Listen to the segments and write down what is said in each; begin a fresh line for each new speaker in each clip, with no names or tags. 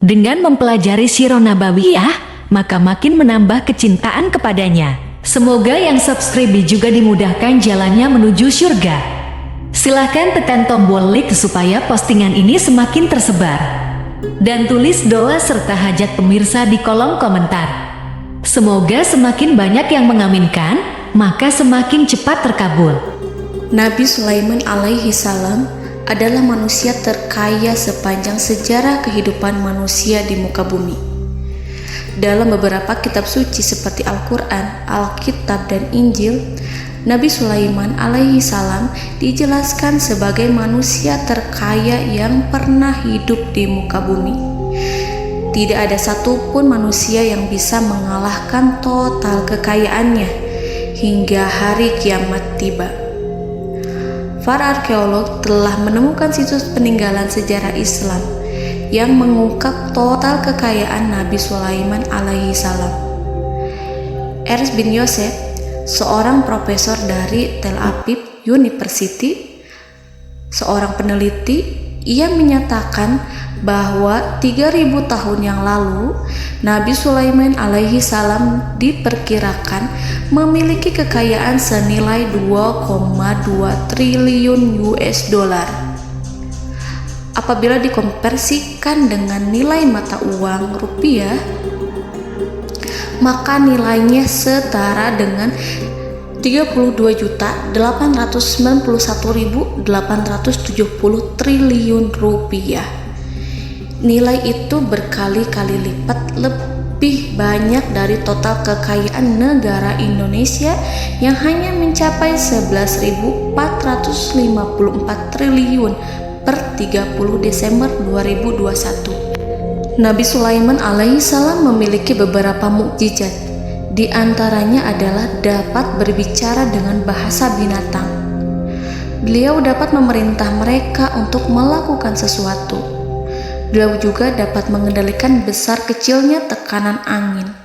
Dengan mempelajari Sirah Nabawiyah, maka makin menambah kecintaan kepadanya. Semoga yang subscribe juga dimudahkan jalannya menuju surga. Silahkan tekan tombol like supaya postingan ini semakin tersebar. Dan tulis doa serta hajat pemirsa di kolom komentar. Semoga semakin banyak yang mengaminkan, maka semakin cepat terkabul.
Nabi Sulaiman alaihi salam adalah manusia terkaya sepanjang sejarah kehidupan manusia di muka bumi. Dalam beberapa kitab suci seperti Al-Quran, Alkitab, dan Injil, Nabi Sulaiman alaihi salam dijelaskan sebagai manusia terkaya yang pernah hidup di muka bumi. Tidak ada satupun manusia yang bisa mengalahkan total kekayaannya hingga hari kiamat tiba. Para arkeolog telah menemukan situs peninggalan sejarah Islam yang mengungkap total kekayaan Nabi Sulaiman alaihi salam. Ernst bin Yosef, seorang profesor dari Tel Aviv University, seorang peneliti, ia menyatakan bahwa 3000 tahun yang lalu Nabi Sulaiman alaihi salam diperkirakan memiliki kekayaan senilai 2,2 triliun US dollar. Apabila dikonversikan dengan nilai mata uang rupiah, maka nilainya setara dengan 32.891.870 triliun rupiah. Nilai itu berkali-kali lipat lebih banyak dari total kekayaan negara Indonesia yang hanya mencapai 11.454 triliun per 30 Desember 2021. Nabi Sulaiman alaihi salam memiliki beberapa mukjizat. Di antaranya adalah dapat berbicara dengan bahasa binatang. Beliau dapat memerintah mereka untuk melakukan sesuatu. Beliau juga dapat mengendalikan besar kecilnya tekanan angin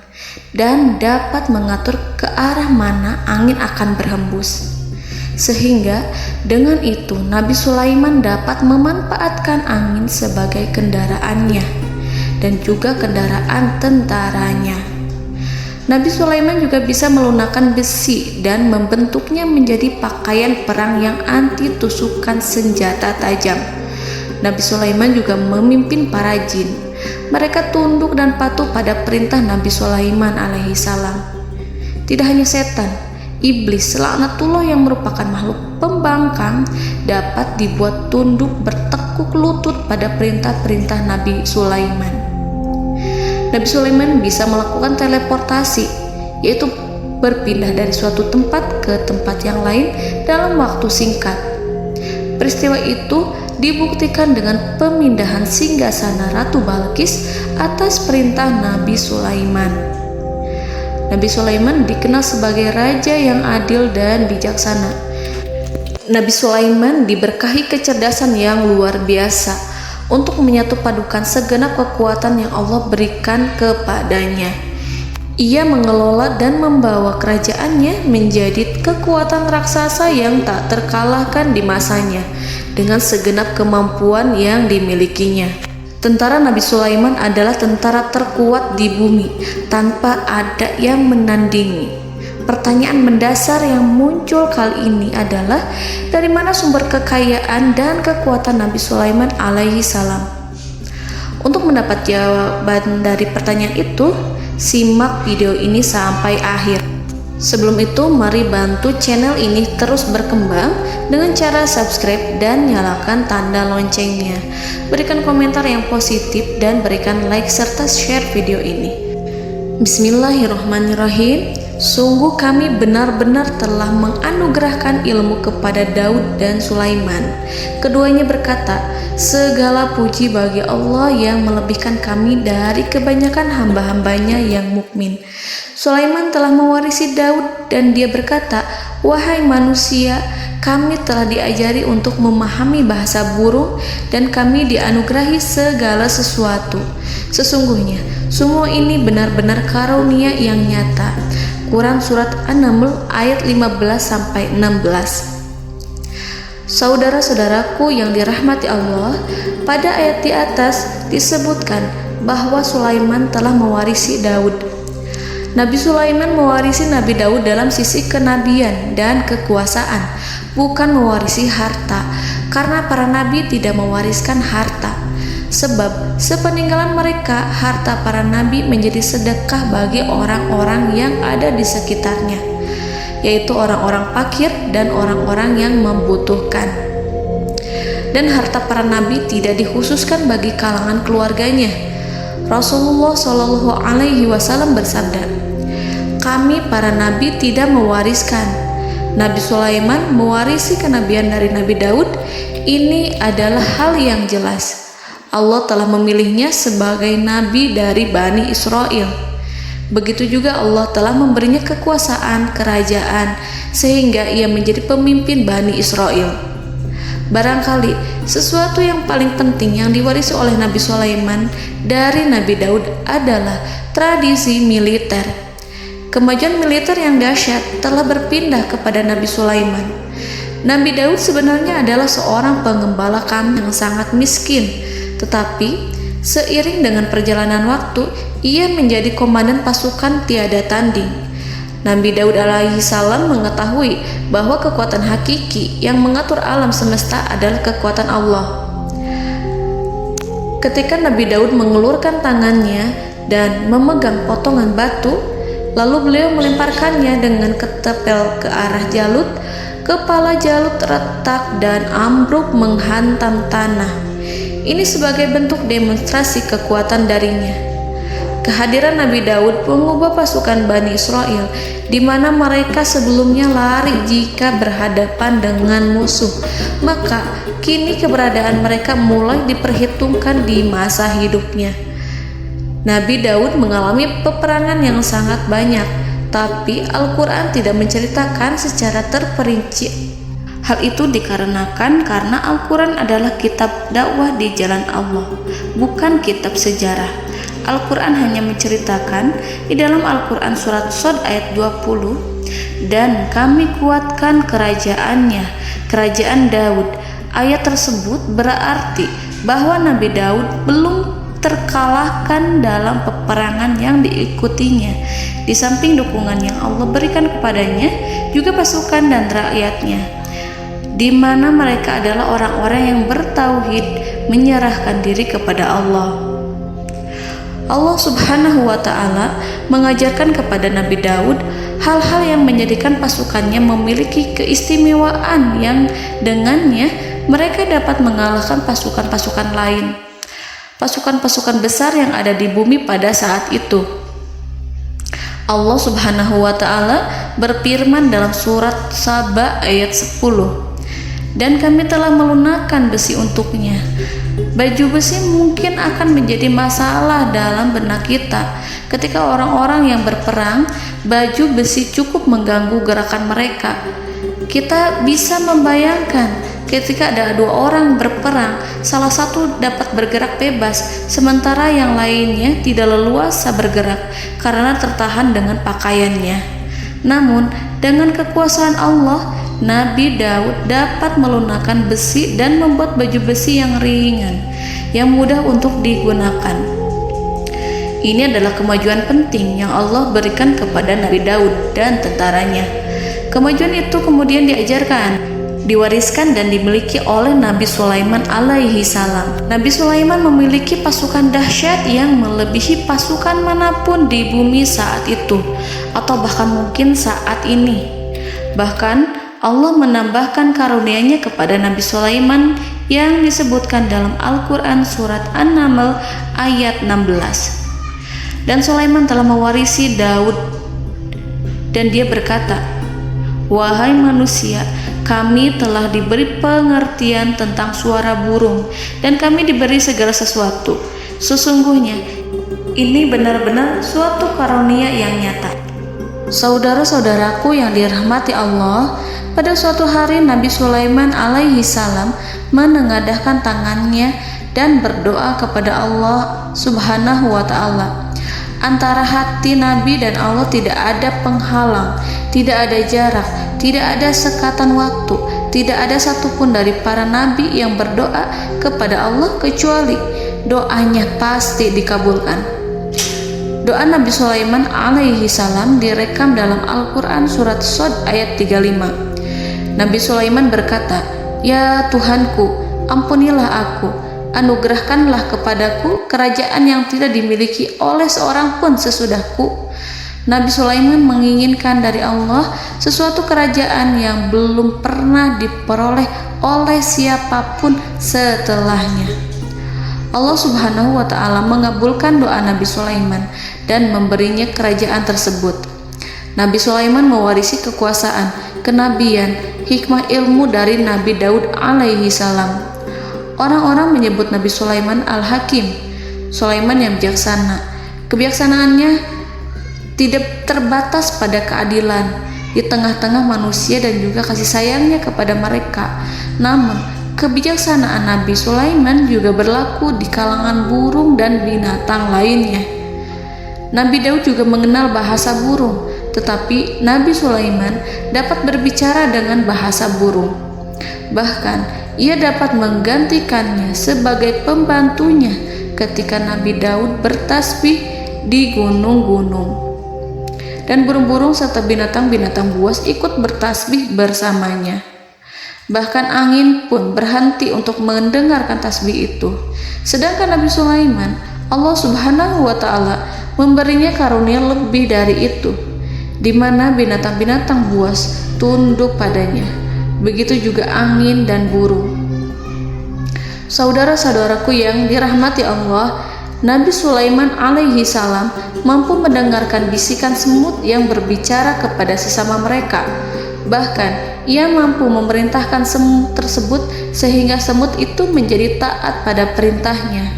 dan dapat mengatur ke arah mana angin akan berhembus. Sehingga dengan itu Nabi Sulaiman dapat memanfaatkan angin sebagai kendaraannya dan juga kendaraan tentaranya. Nabi Sulaiman juga bisa melunakkan besi dan membentuknya menjadi pakaian perang yang anti tusukan senjata tajam. Nabi Sulaiman juga memimpin para jin. Mereka tunduk dan patuh pada perintah Nabi Sulaiman alaihi salam. Tidak hanya setan, iblis laknatullah yang merupakan makhluk pembangkang dapat dibuat tunduk bertekuk lutut pada perintah-perintah Nabi Sulaiman. Nabi Sulaiman bisa melakukan teleportasi, yaitu berpindah dari suatu tempat ke tempat yang lain dalam waktu singkat. Peristiwa itu dibuktikan dengan pemindahan singgasana Ratu Balqis atas perintah Nabi Sulaiman. Nabi Sulaiman dikenal sebagai raja yang adil dan bijaksana. Nabi Sulaiman diberkahi kecerdasan yang luar biasa untuk menyatu padukan segenap kekuatan yang Allah berikan kepadanya. Ia mengelola dan membawa kerajaannya menjadi kekuatan raksasa yang tak terkalahkan di masanya dengan segenap kemampuan yang dimilikinya. Tentara Nabi Sulaiman adalah tentara terkuat di bumi tanpa ada yang menandingi. Pertanyaan mendasar yang muncul kali ini adalah dari mana sumber kekayaan dan kekuatan Nabi Sulaiman alaihi salam? Untuk mendapat jawaban dari pertanyaan itu, simak video ini sampai akhir. Sebelum itu, mari bantu channel ini terus berkembang dengan cara subscribe dan nyalakan tanda loncengnya. Berikan komentar yang positif dan berikan like serta share video ini. Bismillahirrahmanirrahim. Sungguh kami benar-benar telah menganugerahkan ilmu kepada Daud dan Sulaiman. Keduanya berkata, segala puji bagi Allah yang melebihkan kami dari kebanyakan hamba-hambanya yang mukmin. Sulaiman telah mewarisi Daud dan dia berkata, wahai manusia, kami telah diajari untuk memahami bahasa burung dan kami dianugerahi segala sesuatu. Sesungguhnya, semua ini benar-benar karunia yang nyata. Quran Surat An-Naml ayat 15-16. Saudara-saudaraku yang dirahmati Allah, pada ayat di atas disebutkan bahwa Sulaiman telah mewarisi Daud. Nabi Sulaiman mewarisi Nabi Daud dalam sisi kenabian dan kekuasaan, bukan mewarisi harta, karena para nabi tidak mewariskan harta. Sebab sepeninggalan mereka, harta para nabi menjadi sedekah bagi orang-orang yang ada di sekitarnya, yaitu orang-orang fakir dan orang-orang yang membutuhkan. Dan harta para nabi tidak dikhususkan bagi kalangan keluarganya. Rasulullah Shallallahu Alaihi Wasallam bersabda, "Kami para nabi tidak mewariskan." Nabi Sulaiman mewarisi kenabian dari Nabi Daud. Ini adalah hal yang jelas. Allah telah memilihnya sebagai nabi dari Bani Israel. Begitu juga Allah telah memberinya kekuasaan kerajaan sehingga ia menjadi pemimpin Bani Israel. Barangkali sesuatu yang paling penting yang diwarisi oleh Nabi Sulaiman dari Nabi Daud adalah tradisi militer. Kemajuan militer yang dahsyat telah berpindah kepada Nabi Sulaiman. Nabi Daud sebenarnya adalah seorang pengembala kambing yang sangat miskin, tetapi seiring dengan perjalanan waktu, ia menjadi komandan pasukan tiada tanding. Nabi Daud alaihi salam mengetahui bahwa kekuatan hakiki yang mengatur alam semesta adalah kekuatan Allah. Ketika Nabi Daud mengelurkan tangannya dan memegang potongan batu, lalu beliau melemparkannya dengan ketepel ke arah Jalut, kepala Jalut retak dan ambruk menghantam tanah. Ini sebagai bentuk demonstrasi kekuatan darinya. Kehadiran Nabi Daud mengubah pasukan Bani Israel, di mana mereka sebelumnya lari jika berhadapan dengan musuh. Maka kini keberadaan mereka mulai diperhitungkan di masa hidupnya. Nabi Daud mengalami peperangan yang sangat banyak, tapi Al-Quran tidak menceritakan secara terperinci. Hal itu dikarenakan karena Al-Quran adalah kitab dakwah di jalan Allah, bukan kitab sejarah. Al-Quran hanya menceritakan di dalam Al-Quran surat Shad ayat 20, "Dan kami kuatkan kerajaannya, kerajaan Daud." Ayat tersebut berarti bahwa Nabi Daud belum terkalahkan dalam peperangan yang diikutinya. Di samping dukungan yang Allah berikan kepadanya, juga pasukan dan rakyatnya, di mana mereka adalah orang-orang yang bertauhid, menyerahkan diri kepada Allah. Allah Subhanahu wa Ta'ala mengajarkan kepada Nabi Daud hal-hal yang menjadikan pasukannya memiliki keistimewaan yang dengannya mereka dapat mengalahkan pasukan-pasukan lain, pasukan-pasukan besar yang ada di bumi pada saat itu. Allah Subhanahu wa Ta'ala berfirman dalam surat Saba ayat 10, "Dan kami telah melunakkan besi untuknya." Baju besi mungkin akan menjadi masalah dalam benak kita. Ketika orang-orang yang berperang, baju besi cukup mengganggu gerakan mereka. Kita bisa membayangkan ketika ada dua orang berperang, salah satu dapat bergerak bebas, sementara yang lainnya tidak leluasa bergerak karena tertahan dengan pakaiannya. Namun, dengan kekuasaan Allah, Nabi Daud dapat melunakkan besi dan membuat baju besi yang ringan, yang mudah untuk digunakan. Ini adalah kemajuan penting yang Allah berikan kepada Nabi Daud dan tentaranya. Kemajuan itu kemudian diajarkan, diwariskan dan dimiliki oleh Nabi Sulaiman alaihi salam. Nabi Sulaiman memiliki pasukan dahsyat yang melebihi pasukan manapun di bumi saat itu, atau bahkan mungkin saat ini. Bahkan Allah menambahkan karunia-Nya kepada Nabi Sulaiman yang disebutkan dalam Al-Quran surat An-Naml ayat 16. Dan Sulaiman telah mewarisi Daud, dan dia berkata, "Wahai manusia, kami telah diberi pengertian tentang suara burung, dan kami diberi segala sesuatu. Sesungguhnya ini benar-benar suatu karunia yang nyata." Saudara-saudaraku yang dirahmati Allah, pada suatu hari Nabi Sulaiman alaihi salam menengadahkan tangannya dan berdoa kepada Allah Subhanahu wa Ta'ala. Antara hati Nabi dan Allah tidak ada penghalang, tidak ada jarak, tidak ada sekatan waktu, tidak ada satupun dari para nabi yang berdoa kepada Allah kecuali doanya pasti dikabulkan. Doa Nabi Sulaiman alaihi salam direkam dalam Al-Quran surat Shad ayat 35. Nabi Sulaiman berkata, "Ya Tuhanku, ampunilah aku, anugerahkanlah kepadaku kerajaan yang tidak dimiliki oleh seorang pun sesudahku." Nabi Sulaiman menginginkan dari Allah sesuatu kerajaan yang belum pernah diperoleh oleh siapapun setelahnya. Allah Subhanahu wa Ta'ala mengabulkan doa Nabi Sulaiman dan memberinya kerajaan tersebut. Nabi Sulaiman mewarisi kekuasaan, kenabian, hikmah ilmu dari Nabi Daud alaihi salam. Orang-orang menyebut Nabi Sulaiman Al-Hakim, Sulaiman yang bijaksana. Kebijaksanaannya tidak terbatas pada keadilan di tengah-tengah manusia dan juga kasih sayangnya kepada mereka. Namun, kebijaksanaan Nabi Sulaiman juga berlaku di kalangan burung dan binatang lainnya. Nabi Daud juga mengenal bahasa burung, tetapi Nabi Sulaiman dapat berbicara dengan bahasa burung. Bahkan, ia dapat menggantikannya sebagai pembantunya ketika Nabi Daud bertasbih di gunung-gunung. Dan burung-burung serta binatang-binatang buas ikut bertasbih bersamanya. Bahkan angin pun berhenti untuk mendengarkan tasbih itu. Sedangkan Nabi Sulaiman, Allah Subhanahu wa Ta'ala memberinya karunia lebih dari itu, di mana binatang-binatang buas tunduk padanya. Begitu juga angin dan burung. Saudara-saudaraku yang dirahmati Allah, Nabi Sulaiman alaihi salam mampu mendengarkan bisikan semut yang berbicara kepada sesama mereka. Bahkan ia mampu memerintahkan semut tersebut sehingga semut itu menjadi taat pada perintahnya.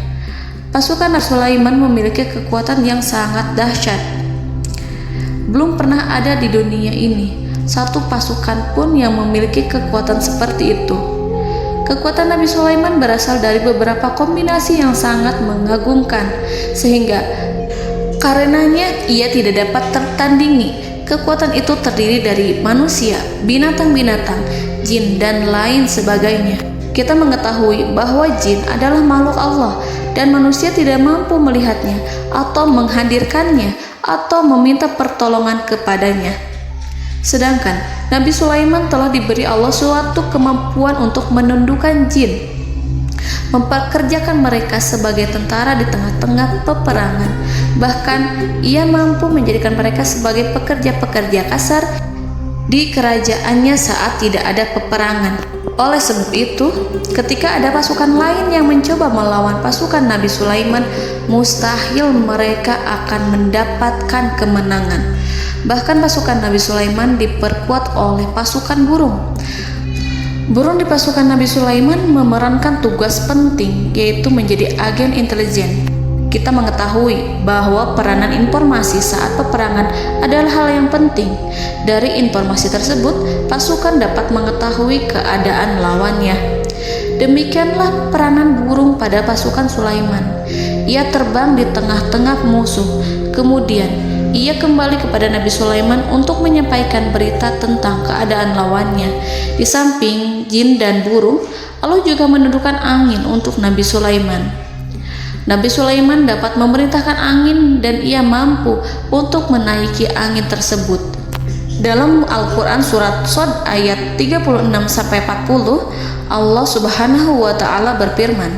Pasukan Nabi Sulaiman memiliki kekuatan yang sangat dahsyat. Belum pernah ada di dunia ini satu pasukan pun yang memiliki kekuatan seperti itu. Kekuatan Nabi Sulaiman berasal dari beberapa kombinasi yang sangat mengagumkan, sehingga karenanya ia tidak dapat tertandingi. Kekuatan itu terdiri dari manusia, binatang-binatang, jin, dan lain sebagainya. Kita mengetahui bahwa jin adalah makhluk Allah dan manusia tidak mampu melihatnya atau menghadirkannya atau meminta pertolongan kepadanya. Sedangkan Nabi Sulaiman telah diberi Allah suatu kemampuan untuk menundukkan jin, mempekerjakan mereka sebagai tentara di tengah-tengah peperangan. Bahkan ia mampu menjadikan mereka sebagai pekerja-pekerja kasar di kerajaannya saat tidak ada peperangan. Oleh sebab itu, ketika ada pasukan lain yang mencoba melawan pasukan Nabi Sulaiman, mustahil mereka akan mendapatkan kemenangan. Bahkan pasukan Nabi Sulaiman diperkuat oleh pasukan burung. Burung di pasukan Nabi Sulaiman memerankan tugas penting, yaitu menjadi agen intelijen. Kita mengetahui bahwa peranan informasi saat peperangan adalah hal yang penting. Dari informasi tersebut, pasukan dapat mengetahui keadaan lawannya. Demikianlah peranan burung pada pasukan Sulaiman. Ia terbang di tengah-tengah musuh. Kemudian, ia kembali kepada Nabi Sulaiman untuk menyampaikan berita tentang keadaan lawannya. Di samping jin dan burung, Allah juga menundukkan angin untuk Nabi Sulaiman. Nabi Sulaiman dapat memerintahkan angin dan ia mampu untuk menaiki angin tersebut. Dalam Al-Quran surat Shad ayat 36-40, Allah Subhanahu wa Ta'ala berfirman,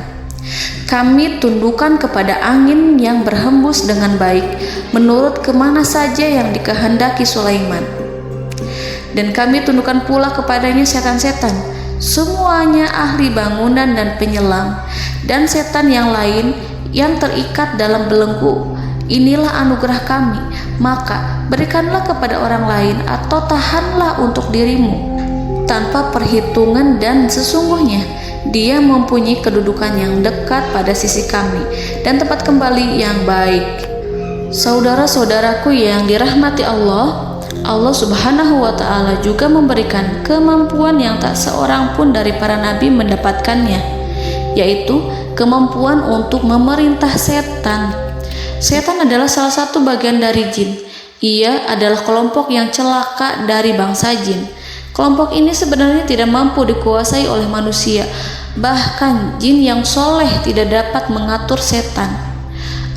"Kami tundukkan kepada angin yang berhembus dengan baik menurut kemana saja yang dikehendaki Sulaiman. Dan kami tundukkan pula kepadanya setan-setan, semuanya ahli bangunan dan penyelam, dan setan yang lain yang terikat dalam belenggu. Inilah anugerah kami, maka berikanlah kepada orang lain atau tahanlah untuk dirimu tanpa perhitungan, dan sesungguhnya dia mempunyai kedudukan yang dekat pada sisi kami dan tempat kembali yang baik." Saudara-saudaraku yang dirahmati Allah, Allah Subhanahu wa Ta'ala juga memberikan kemampuan yang tak seorang pun dari para nabi mendapatkannya, yaitu kemampuan untuk memerintah setan. Setan adalah salah satu bagian dari jin. Ia adalah kelompok yang celaka dari bangsa jin. Kelompok ini sebenarnya tidak mampu dikuasai oleh manusia, bahkan jin yang soleh tidak dapat mengatur setan.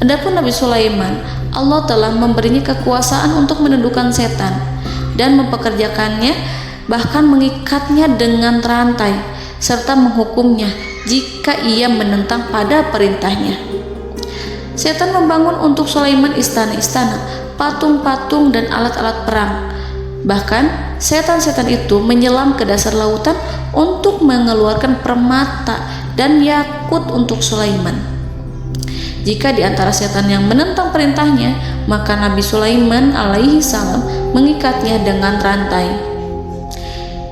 Adapun Nabi Sulaiman, Allah telah memberinya kekuasaan untuk menundukkan setan dan mempekerjakannya, bahkan mengikatnya dengan rantai serta menghukumnya jika ia menentang pada perintahnya. Setan membangun untuk Sulaiman istana-istana, patung-patung dan alat-alat perang. Bahkan setan-setan itu menyelam ke dasar lautan untuk mengeluarkan permata dan yakut untuk Sulaiman. Jika di antara setan yang menentang perintahnya, maka Nabi Sulaiman alaihi salam mengikatnya dengan rantai.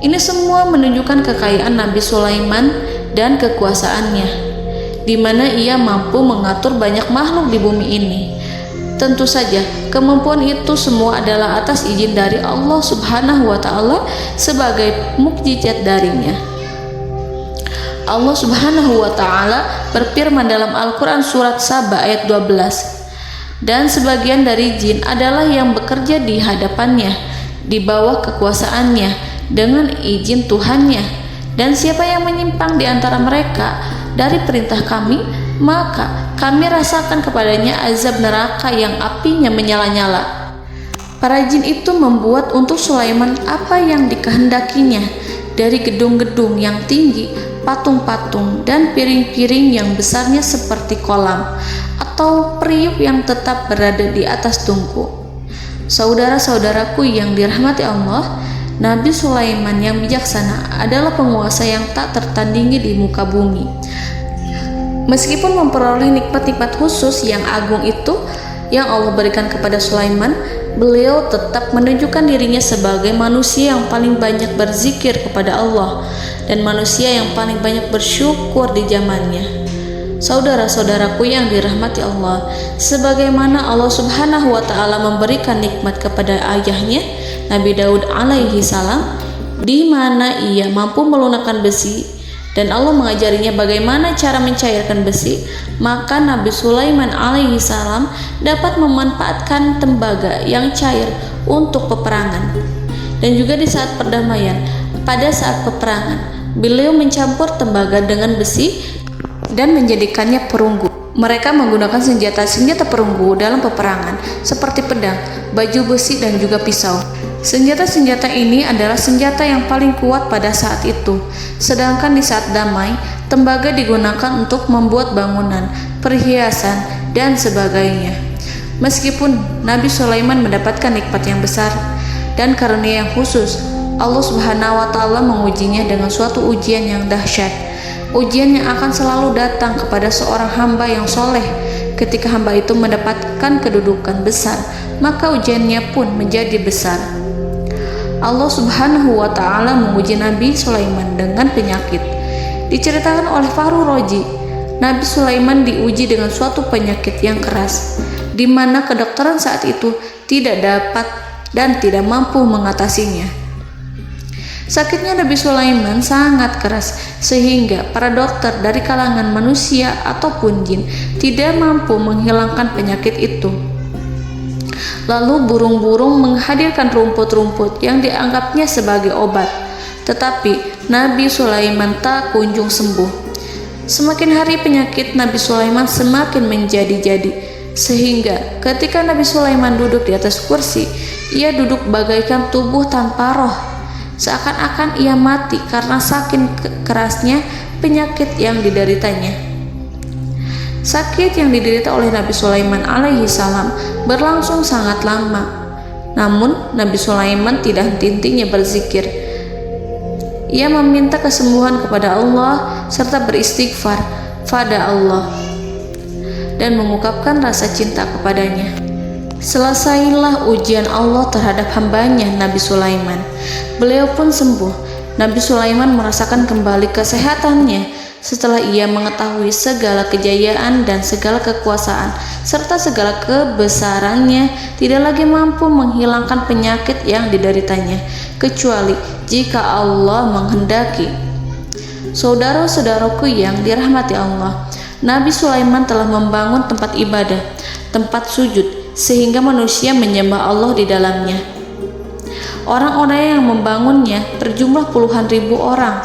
Ini semua menunjukkan kekayaan Nabi Sulaiman dan kekuasaannya, di mana ia mampu mengatur banyak makhluk di bumi ini. Tentu saja, kemampuan itu semua adalah atas izin dari Allah Subhanahu wa Ta'ala sebagai mukjizat darinya. Allah Subhanahu wa Ta'ala berfirman dalam Al-Quran surat Saba ayat 12, dan sebagian dari jin adalah yang bekerja di hadapannya, di bawah kekuasaannya, dengan izin Tuhannya. Dan siapa yang menyimpang di antara mereka dari perintah kami, maka kami rasakan kepadanya azab neraka yang apinya menyala-nyala. Para jin itu membuat untuk Sulaiman apa yang dikehendakinya, dari gedung-gedung yang tinggi, patung-patung, dan piring-piring yang besarnya seperti kolam, atau periuk yang tetap berada di atas tungku. Saudara-saudaraku yang dirahmati Allah, Nabi Sulaiman yang bijaksana adalah penguasa yang tak tertandingi di muka bumi. Meskipun memperoleh nikmat-nikmat khusus yang agung itu yang Allah berikan kepada Sulaiman, beliau tetap menunjukkan dirinya sebagai manusia yang paling banyak berzikir kepada Allah dan manusia yang paling banyak bersyukur di zamannya. Saudara-saudaraku yang dirahmati Allah, sebagaimana Allah Subhanahu wa Ta'ala memberikan nikmat kepada ayahnya Nabi Daud alaihi salam, di mana ia mampu melunakkan besi dan Allah mengajarinya bagaimana cara mencairkan besi, maka Nabi Sulaiman alaihi salam dapat memanfaatkan tembaga yang cair untuk peperangan. Dan juga di saat perdamaian, pada saat peperangan, beliau mencampur tembaga dengan besi dan menjadikannya perunggu. Mereka menggunakan senjata-senjata perunggu dalam peperangan seperti pedang, baju besi, dan juga pisau. Senjata-senjata ini adalah senjata yang paling kuat pada saat itu. Sedangkan di saat damai, tembaga digunakan untuk membuat bangunan, perhiasan, dan sebagainya. Meskipun Nabi Sulaiman mendapatkan nikmat yang besar dan karunia yang khusus, Allah Subhanahu wa Ta'ala mengujinya dengan suatu ujian yang dahsyat. Ujian yang akan selalu datang kepada seorang hamba yang soleh. Ketika hamba itu mendapatkan kedudukan besar, maka ujiannya pun menjadi besar. Allah Subhanahu wa Ta'ala menguji Nabi Sulaiman dengan penyakit. Diceritakan oleh Fahru Roji, Nabi Sulaiman diuji dengan suatu penyakit yang keras, di mana kedokteran saat itu tidak dapat dan tidak mampu mengatasinya. Sakitnya Nabi Sulaiman sangat keras sehingga para dokter dari kalangan manusia ataupun jin tidak mampu menghilangkan penyakit itu. Lalu burung-burung menghadirkan rumput-rumput yang dianggapnya sebagai obat, tetapi Nabi Sulaiman tak kunjung sembuh. Semakin hari penyakit Nabi Sulaiman semakin menjadi-jadi, sehingga ketika Nabi Sulaiman duduk di atas kursi, ia duduk bagaikan tubuh tanpa roh, seakan-akan ia mati karena saking kerasnya penyakit yang dideritanya. Sakit yang diderita oleh Nabi Sulaiman alaihi salam berlangsung sangat lama. Namun Nabi Sulaiman tidak henti-hentinya berzikir. Ia meminta kesembuhan kepada Allah serta beristighfar pada Allah dan mengungkapkan rasa cinta kepadanya. Selesailah ujian Allah terhadap hambanya Nabi Sulaiman. Beliau pun sembuh. Nabi Sulaiman merasakan kembali kesehatannya setelah ia mengetahui segala kejayaan dan segala kekuasaan serta segala kebesarannya tidak lagi mampu menghilangkan penyakit yang dideritanya kecuali jika Allah menghendaki. Saudara-saudaraku yang dirahmati Allah, Nabi Sulaiman telah membangun tempat ibadah, tempat sujud, sehingga manusia menyembah Allah di dalamnya. Orang-orang yang membangunnya berjumlah puluhan ribu orang.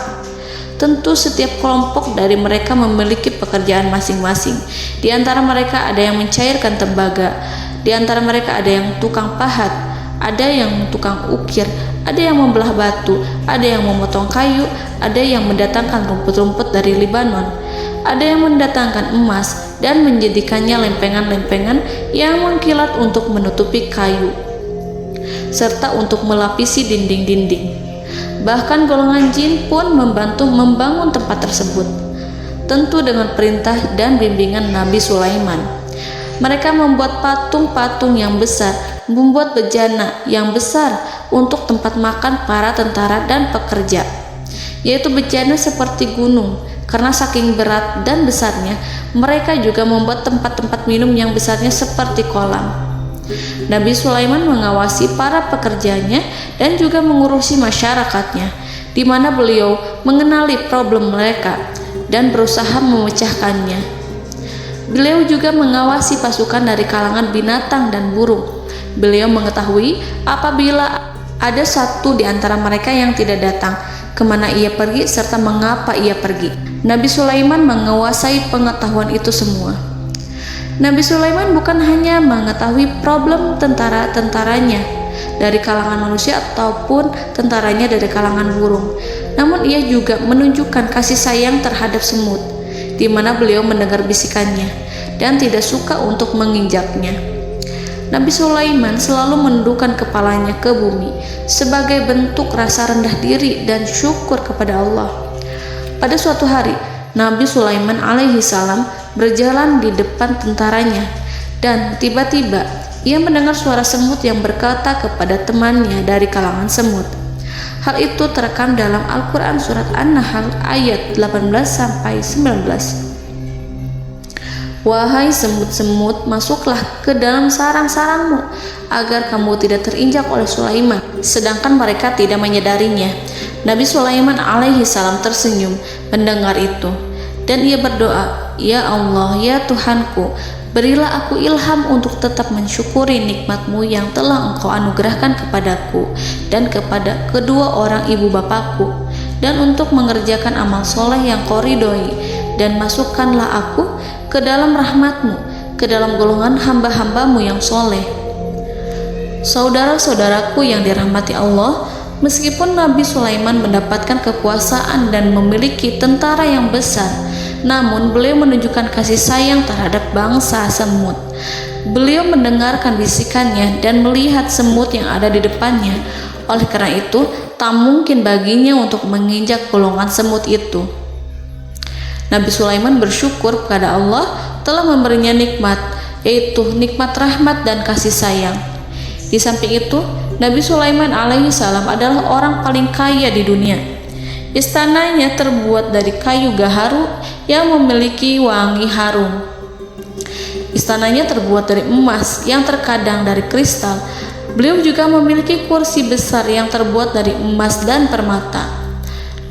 Tentu setiap kelompok dari mereka memiliki pekerjaan masing-masing. Di antara mereka ada yang mencairkan tembaga, di antara mereka ada yang tukang pahat, ada yang tukang ukir, ada yang membelah batu, ada yang memotong kayu, ada yang mendatangkan rumput-rumput dari Libanon, ada yang mendatangkan emas dan menjadikannya lempengan-lempengan yang mengkilat untuk menutupi kayu, serta untuk melapisi dinding-dinding. Bahkan golongan jin pun membantu membangun tempat tersebut, tentu dengan perintah dan bimbingan Nabi Sulaiman. Mereka membuat patung-patung yang besar, membuat bejana yang besar untuk tempat makan para tentara dan pekerja, yaitu bejana seperti gunung. Karena saking berat dan besarnya, mereka juga membuat tempat-tempat minum yang besarnya seperti kolam. Nabi Sulaiman mengawasi para pekerjanya dan juga mengurusi masyarakatnya, di mana beliau mengenali problem mereka dan berusaha memecahkannya. Beliau juga mengawasi pasukan dari kalangan binatang dan burung. Beliau mengetahui apabila ada satu di antara mereka yang tidak datang, kemana ia pergi serta mengapa ia pergi. Nabi Sulaiman menguasai pengetahuan itu semua. Nabi Sulaiman bukan hanya mengetahui problem tentara-tentaranya dari kalangan manusia ataupun tentaranya dari kalangan burung, namun ia juga menunjukkan kasih sayang terhadap semut, di mana beliau mendengar bisikannya dan tidak suka untuk menginjaknya. Nabi Sulaiman selalu menundukkan kepalanya ke bumi sebagai bentuk rasa rendah diri dan syukur kepada Allah. Pada suatu hari, Nabi Sulaiman alaihi salam berjalan di depan tentaranya dan tiba-tiba ia mendengar suara semut yang berkata kepada temannya dari kalangan semut. Hal itu terekam dalam Al-Quran surat An-Nahl ayat 18-19. Wahai semut-semut, masuklah ke dalam sarang-sarangmu agar kamu tidak terinjak oleh Sulaiman. Sedangkan mereka tidak menyadarinya. Nabi Sulaiman alaihi salam tersenyum mendengar itu dan ia berdoa, "Ya Allah, ya Tuhanku, berilah aku ilham untuk tetap mensyukuri nikmat-Mu yang telah Engkau anugerahkan kepadaku dan kepada kedua orang ibu bapakku, dan untuk mengerjakan amal soleh yang Kau ridhoi, dan masukkanlah aku ke dalam rahmat-Mu, ke dalam golongan hamba-hamba-Mu yang soleh." Saudara-saudaraku yang dirahmati Allah, meskipun Nabi Sulaiman mendapatkan kekuasaan dan memiliki tentara yang besar, namun beliau menunjukkan kasih sayang terhadap bangsa semut. Beliau mendengarkan bisikannya dan melihat semut yang ada di depannya. Oleh karena itu, tak mungkin baginya untuk menginjak golongan semut itu. Nabi Sulaiman bersyukur kepada Allah telah memberinya nikmat, yaitu nikmat rahmat dan kasih sayang. Di samping itu, Nabi Sulaiman alaihi salam adalah orang paling kaya di dunia. Istananya terbuat dari kayu gaharu yang memiliki wangi harum. Istananya terbuat dari emas yang terkadang dari kristal. Beliau juga memiliki kursi besar yang terbuat dari emas dan permata.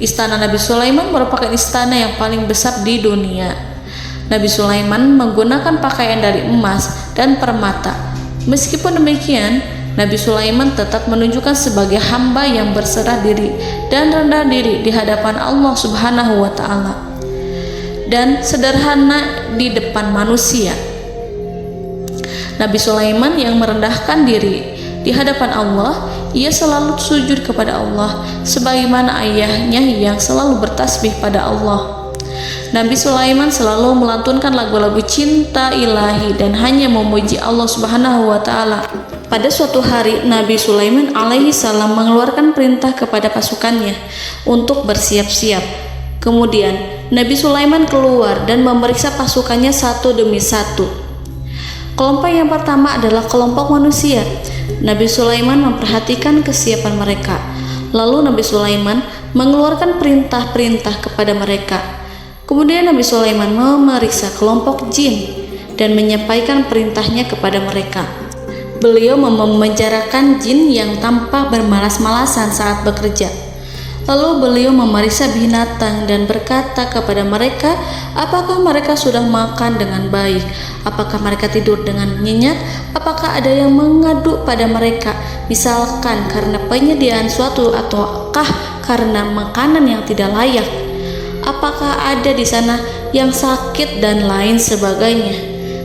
Istana Nabi Sulaiman merupakan istana yang paling besar di dunia. Nabi Sulaiman menggunakan pakaian dari emas dan permata. Meskipun demikian, Nabi Sulaiman tetap menunjukkan sebagai hamba yang berserah diri dan rendah diri di hadapan Allah Subhanahu wa Ta'ala, dan sederhana di depan manusia. Nabi Sulaiman yang merendahkan diri di hadapan Allah, ia selalu sujud kepada Allah sebagaimana ayahnya yang selalu bertasbih pada Allah. Nabi Sulaiman selalu melantunkan lagu-lagu cinta ilahi dan hanya memuji Allah Subhanahu wa Ta'ala. Pada suatu hari, Nabi Sulaiman alaihi salam mengeluarkan perintah kepada pasukannya untuk bersiap-siap. Kemudian Nabi Sulaiman keluar dan memeriksa pasukannya satu demi satu. Kelompok yang pertama adalah kelompok manusia. Nabi Sulaiman memperhatikan kesiapan mereka. Lalu Nabi Sulaiman mengeluarkan perintah-perintah kepada mereka. Kemudian Nabi Sulaiman memeriksa kelompok jin dan menyampaikan perintahnya kepada mereka. Beliau memenjarakan jin yang tampak bermalas-malasan saat bekerja. Lalu beliau memeriksa binatang dan berkata kepada mereka, apakah mereka sudah makan dengan baik, apakah mereka tidur dengan nyenyak, apakah ada yang mengadu pada mereka, misalkan karena penyediaan suatu ataukah karena makanan yang tidak layak? Apakah ada di sana yang sakit dan lain sebagainya?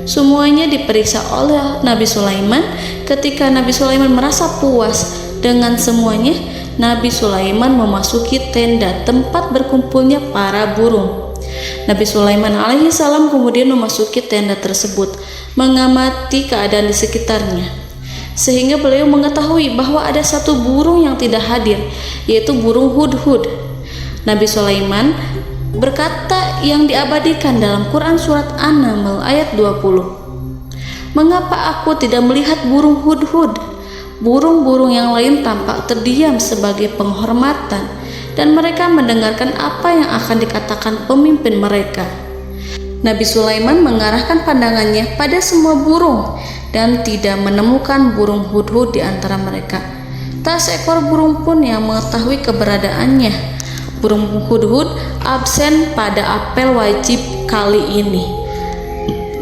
Semuanya diperiksa oleh Nabi Sulaiman. Ketika Nabi Sulaiman merasa puas dengan semuanya, Nabi Sulaiman memasuki tenda tempat berkumpulnya para burung. Nabi Sulaiman alaihissalam kemudian memasuki tenda tersebut, mengamati keadaan di sekitarnya, sehingga beliau mengetahui bahwa ada satu burung yang tidak hadir, yaitu burung hudhud. Nabi Sulaiman berkata yang diabadikan dalam Quran surat An-Naml ayat 20. Mengapa aku tidak melihat burung hudhud? Burung-burung yang lain tampak terdiam sebagai penghormatan, dan mereka mendengarkan apa yang akan dikatakan pemimpin mereka. Nabi Sulaiman mengarahkan pandangannya pada semua burung dan tidak menemukan burung hudhud di antara mereka. Tak seekor burung pun yang mengetahui keberadaannya. Burung hudhud absen pada apel wajib kali ini.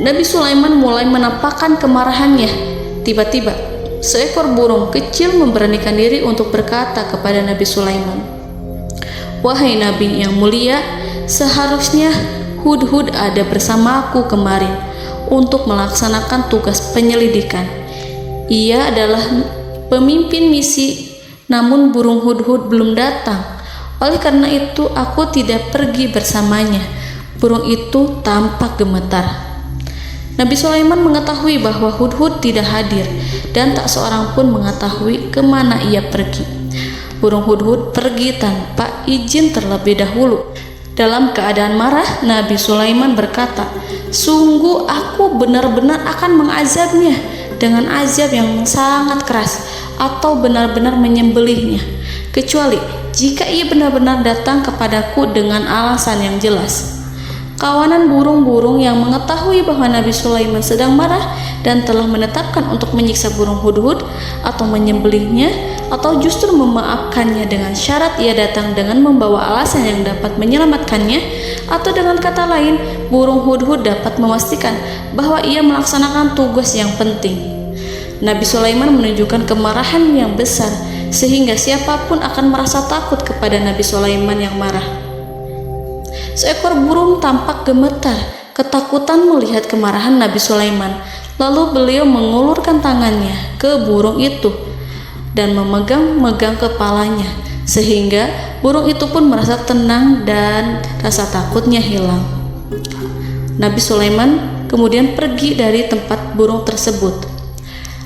Nabi Sulaiman mulai menampakkan kemarahannya. Tiba-tiba, seekor burung kecil memberanikan diri untuk berkata kepada Nabi Sulaiman, "Wahai Nabi yang mulia, seharusnya hudhud ada bersamaku kemarin untuk melaksanakan tugas penyelidikan. Ia adalah pemimpin misi, namun burung hudhud belum datang. Oleh karena itu aku tidak pergi bersamanya." Burung itu tampak gemetar. Nabi Sulaiman mengetahui bahwa hudhud tidak hadir dan tak seorang pun mengetahui kemana ia pergi. Burung hudhud pergi tanpa izin terlebih dahulu. Dalam keadaan marah, Nabi Sulaiman berkata, "Sungguh aku benar-benar akan mengazabnya dengan azab yang sangat keras atau benar-benar menyembelihnya, kecuali jika ia benar-benar datang kepadaku dengan alasan yang jelas." Kawanan burung-burung yang mengetahui bahwa Nabi Sulaiman sedang marah dan telah menetapkan untuk menyiksa burung hudhud atau menyembelihnya atau justru memaafkannya dengan syarat ia datang dengan membawa alasan yang dapat menyelamatkannya, atau dengan kata lain, burung hudhud dapat memastikan bahwa ia melaksanakan tugas yang penting. Nabi Sulaiman menunjukkan kemarahan yang besar sehingga siapapun akan merasa takut kepada Nabi Sulaiman yang marah. Seekor burung tampak gemetar, ketakutan melihat kemarahan Nabi Sulaiman. Lalu beliau mengulurkan tangannya ke burung itu dan memegang-megang kepalanya, sehingga burung itu pun merasa tenang dan rasa takutnya hilang. Nabi Sulaiman kemudian pergi dari tempat burung tersebut.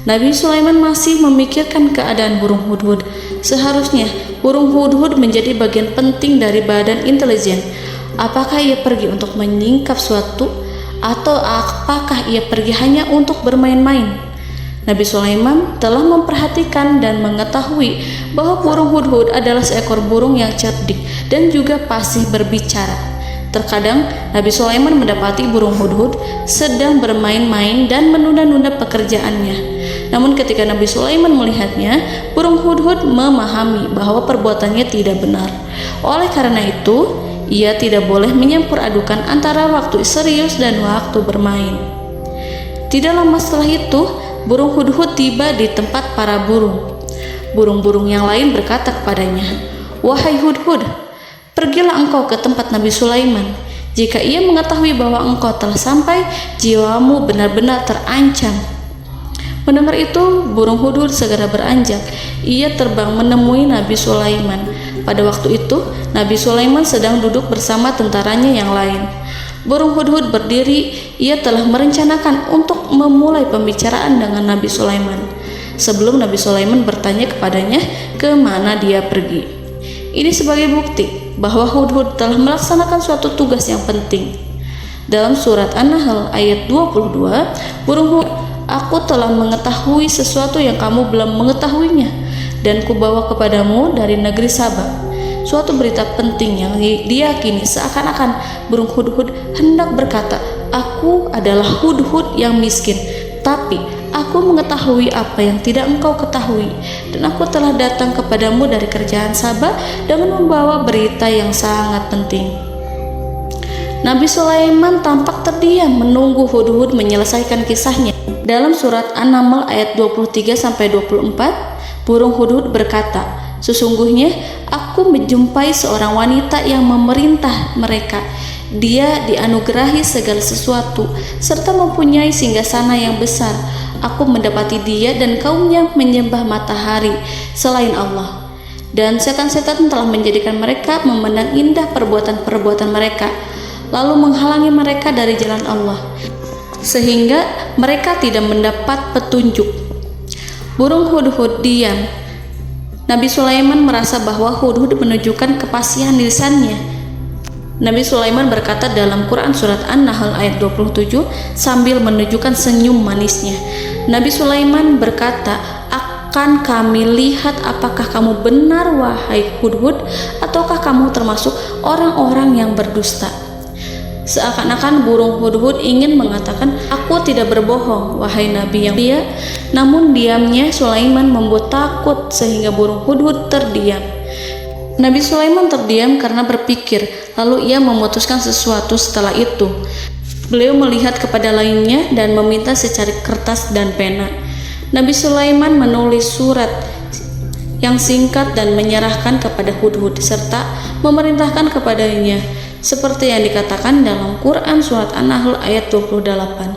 Nabi Sulaiman masih memikirkan keadaan burung hudhud. Seharusnya burung hudhud menjadi bagian penting dari badan intelijen. Apakah ia pergi untuk menyingkap suatu, atau apakah ia pergi hanya untuk bermain-main? Nabi Sulaiman telah memperhatikan dan mengetahui bahwa burung hudhud adalah seekor burung yang cerdik dan juga fasih berbicara. Terkadang Nabi Sulaiman mendapati burung hudhud sedang bermain-main dan menunda-nunda pekerjaannya. Namun ketika Nabi Sulaiman melihatnya, burung hudhud memahami bahwa perbuatannya tidak benar. Oleh karena itu, ia tidak boleh menyampur adukan antara waktu serius dan waktu bermain. Tidak lama setelah itu, burung hudhud tiba di tempat para burung. Burung-burung yang lain berkata kepadanya, "Wahai hudhud, pergilah engkau ke tempat Nabi Sulaiman. Jika ia mengetahui bahwa engkau telah sampai, jiwamu benar-benar terancam." Mendengar itu, burung hudhud segera beranjak. Ia terbang menemui Nabi Sulaiman. Pada waktu itu, Nabi Sulaiman sedang duduk bersama tentaranya yang lain. Burung hudhud berdiri. Ia telah merencanakan untuk memulai pembicaraan dengan Nabi Sulaiman sebelum Nabi Sulaiman bertanya kepadanya kemana dia pergi. Ini sebagai bukti bahwa hudhud telah melaksanakan suatu tugas yang penting. Dalam surat An-Nahl ayat 22, burung hudhud, "Aku telah mengetahui sesuatu yang kamu belum mengetahuinya, dan kubawa kepadamu dari negeri Saba suatu berita penting yang diyakini." Seakan-akan burung hudhud hendak berkata, "Aku adalah hudhud yang miskin, tapi aku mengetahui apa yang tidak engkau ketahui, dan aku telah datang kepadamu dari kerajaan Saba dengan membawa berita yang sangat penting." Nabi Sulaiman tampak terdiam menunggu hudhud menyelesaikan kisahnya. Dalam surat An-Naml ayat 23-24, Burung Hudhud berkata, "Sesungguhnya aku menjumpai seorang wanita yang memerintah mereka. Dia dianugerahi segala sesuatu serta mempunyai singgasana yang besar. Aku mendapati dia dan kaumnya menyembah matahari selain Allah. Dan setan-setan telah menjadikan mereka memandang indah perbuatan-perbuatan mereka, lalu menghalangi mereka dari jalan Allah, sehingga mereka tidak mendapat petunjuk." Burung Hudhud diam. Nabi Sulaiman merasa bahwa Hudhud menunjukkan kepasihan lisannya. Nabi Sulaiman berkata dalam Quran surat An-Nahl ayat 27 sambil menunjukkan senyum manisnya. Nabi Sulaiman berkata, "Akan kami lihat apakah kamu benar wahai Hudhud, ataukah kamu termasuk orang-orang yang berdusta." Seakan-akan burung Hudhud ingin mengatakan, "Aku tidak berbohong wahai Nabi yang mulia." Namun diamnya Sulaiman membuat takut sehingga burung Hudhud terdiam. Nabi Sulaiman terdiam karena berpikir, lalu ia memutuskan sesuatu setelah itu. Beliau melihat kepada lainnya dan meminta secari kertas dan pena. Nabi Sulaiman menulis surat yang singkat dan menyerahkan kepada Hudhud serta memerintahkan kepadanya seperti yang dikatakan dalam Quran surat An-Nahl ayat 28.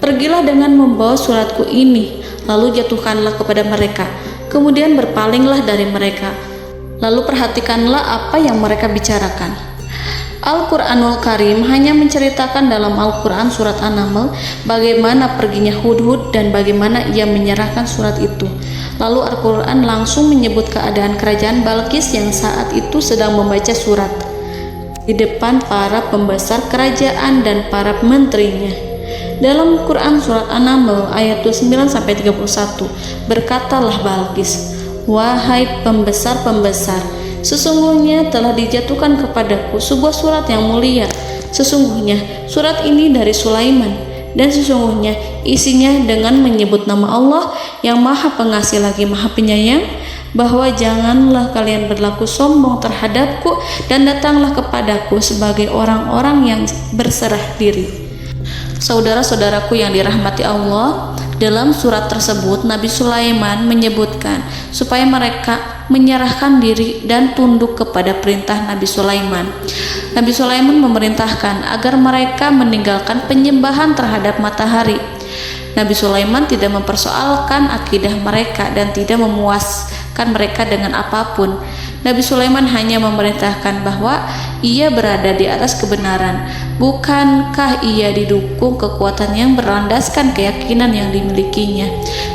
"Pergilah dengan membawa suratku ini, lalu jatuhkanlah kepada mereka, kemudian berpalinglah dari mereka. Lalu perhatikanlah apa yang mereka bicarakan." Al-Quranul Karim hanya menceritakan dalam Al-Quran surat An-Naml bagaimana perginya Hudhud dan bagaimana ia menyerahkan surat itu. Lalu Al-Quran langsung menyebut keadaan kerajaan Balqis yang saat itu sedang membaca surat di depan para pembesar kerajaan dan para menterinya. Dalam Quran surat An-Naml ayat 29-31 berkatalah Balqis, "Wahai pembesar-pembesar, sesungguhnya telah dijatuhkan kepadaku sebuah surat yang mulia. Sesungguhnya surat ini dari Sulaiman, dan sesungguhnya isinya dengan menyebut nama Allah yang Maha Pengasih lagi Maha Penyayang, bahwa janganlah kalian berlaku sombong terhadapku dan datanglah kepadaku sebagai orang-orang yang berserah diri." Saudara-saudaraku yang dirahmati Allah, dalam surat tersebut Nabi Sulaiman menyebutkan supaya mereka menyerahkan diri dan tunduk kepada perintah Nabi Sulaiman. Nabi Sulaiman memerintahkan agar mereka meninggalkan penyembahan terhadap matahari. Nabi Sulaiman tidak mempersoalkan akidah mereka dan tidak memuaskan mereka dengan apapun. Nabi Sulaiman hanya memerintahkan bahwa ia berada di atas kebenaran. Bukankah ia didukung kekuatan yang berlandaskan keyakinan yang dimilikinya?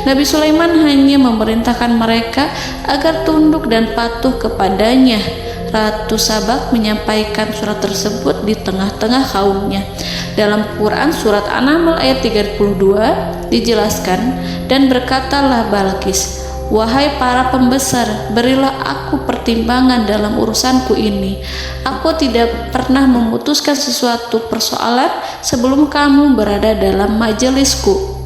Nabi Sulaiman hanya memerintahkan mereka agar tunduk dan patuh kepadanya. Ratu Sabak menyampaikan surat tersebut di tengah-tengah kaumnya. Dalam Quran surat An-Naml ayat 32 dijelaskan, "Dan berkatalah Balqis, wahai para pembesar, berilah aku pertimbangan dalam urusanku ini. Aku tidak pernah memutuskan sesuatu persoalan sebelum kamu berada dalam majelisku."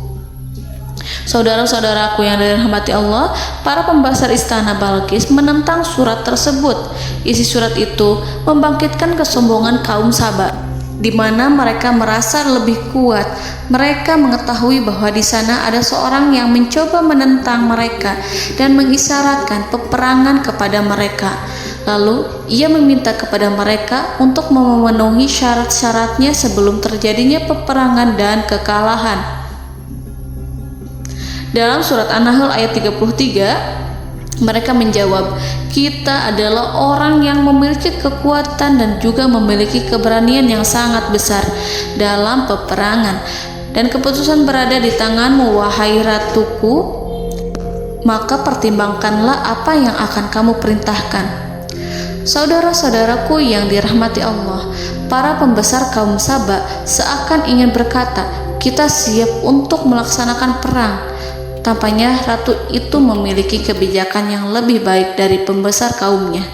Saudara-saudaraku yang dirahmati Allah, para pembesar istana Balqis menentang surat tersebut. Isi surat itu membangkitkan kesombongan kaum Sabak, di mana mereka merasa lebih kuat. Mereka mengetahui bahwa di sana ada seorang yang mencoba menentang mereka dan mengisyaratkan peperangan kepada mereka. Lalu ia meminta kepada mereka untuk memenuhi syarat-syaratnya sebelum terjadinya peperangan dan kekalahan. Dalam surat An-Nahl ayat 33, mereka menjawab, "Kita adalah orang yang memiliki kekuatan dan juga memiliki keberanian yang sangat besar dalam peperangan, dan keputusan berada di tanganmu, wahai ratuku. Maka pertimbangkanlah apa yang akan kamu perintahkan." Saudara-saudaraku yang dirahmati Allah, para pembesar kaum Sabak seakan ingin berkata, "Kita siap untuk melaksanakan perang." Tampaknya ratu itu memiliki kebijakan yang lebih baik dari pembesar kaumnya.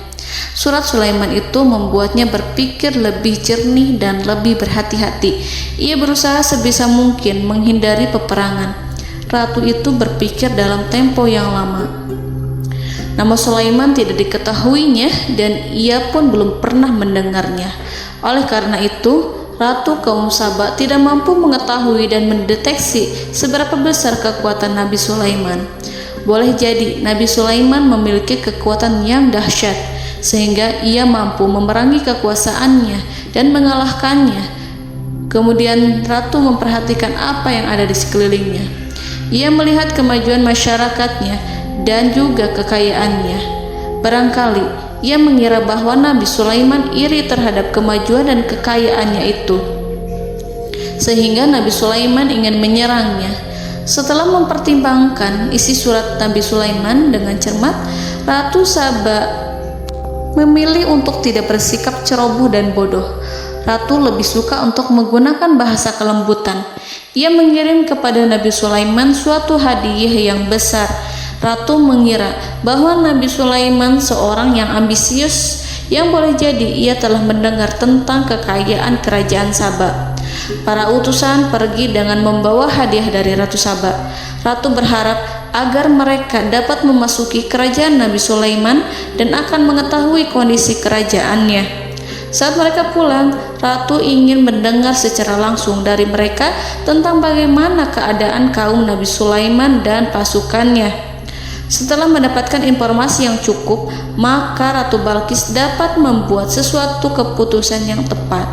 Surat Sulaiman itu membuatnya berpikir lebih jernih dan lebih berhati-hati. Ia berusaha sebisa mungkin menghindari peperangan. Ratu itu berpikir dalam tempo yang lama. Nama Sulaiman tidak diketahuinya dan ia pun belum pernah mendengarnya. Oleh karena itu, Ratu kaum Sabak tidak mampu mengetahui dan mendeteksi seberapa besar kekuatan Nabi Sulaiman. Boleh jadi Nabi Sulaiman memiliki kekuatan yang dahsyat, sehingga ia mampu memerangi kekuasaannya dan mengalahkannya. Kemudian ratu memperhatikan apa yang ada di sekelilingnya. Ia melihat kemajuan masyarakatnya dan juga kekayaannya. Barangkali ia mengira bahwa Nabi Sulaiman iri terhadap kemajuan dan kekayaannya itu, sehingga Nabi Sulaiman ingin menyerangnya. Setelah mempertimbangkan isi surat Nabi Sulaiman dengan cermat, Ratu Saba memilih untuk tidak bersikap ceroboh dan bodoh. Ratu lebih suka untuk menggunakan bahasa kelembutan. Ia mengirim kepada Nabi Sulaiman suatu hadiah yang besar. Ratu mengira bahwa Nabi Sulaiman seorang yang ambisius, yang boleh jadi ia telah mendengar tentang kekayaan kerajaan Saba. Para utusan pergi dengan membawa hadiah dari Ratu Saba. Ratu berharap agar mereka dapat memasuki kerajaan Nabi Sulaiman dan akan mengetahui kondisi kerajaannya. Saat mereka pulang, Ratu ingin mendengar secara langsung dari mereka tentang bagaimana keadaan kaum Nabi Sulaiman dan pasukannya. Setelah mendapatkan informasi yang cukup, maka Ratu Balqis dapat membuat sesuatu keputusan yang tepat.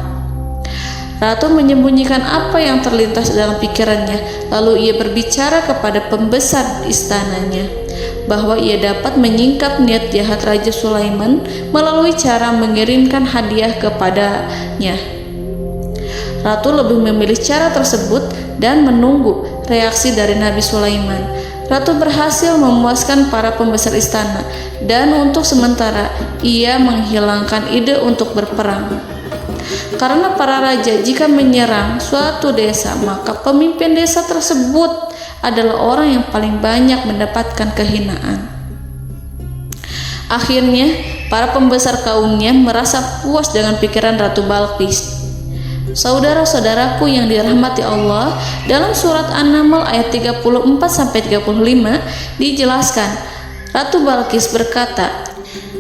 Ratu menyembunyikan apa yang terlintas dalam pikirannya, lalu ia berbicara kepada pembesar istananya bahwa ia dapat menyingkap niat jahat Raja Sulaiman melalui cara mengirimkan hadiah kepadanya. Ratu lebih memilih cara tersebut dan menunggu reaksi dari Nabi Sulaiman. Ratu berhasil memuaskan para pembesar istana, dan untuk sementara ia menghilangkan ide untuk berperang. Karena para raja jika menyerang suatu desa, maka pemimpin desa tersebut adalah orang yang paling banyak mendapatkan kehinaan. Akhirnya, para pembesar kaumnya merasa puas dengan pikiran Ratu Balqis. Saudara-saudaraku yang dirahmati Allah, dalam surat An-Naml ayat 34-35 dijelaskan, Ratu Balqis berkata,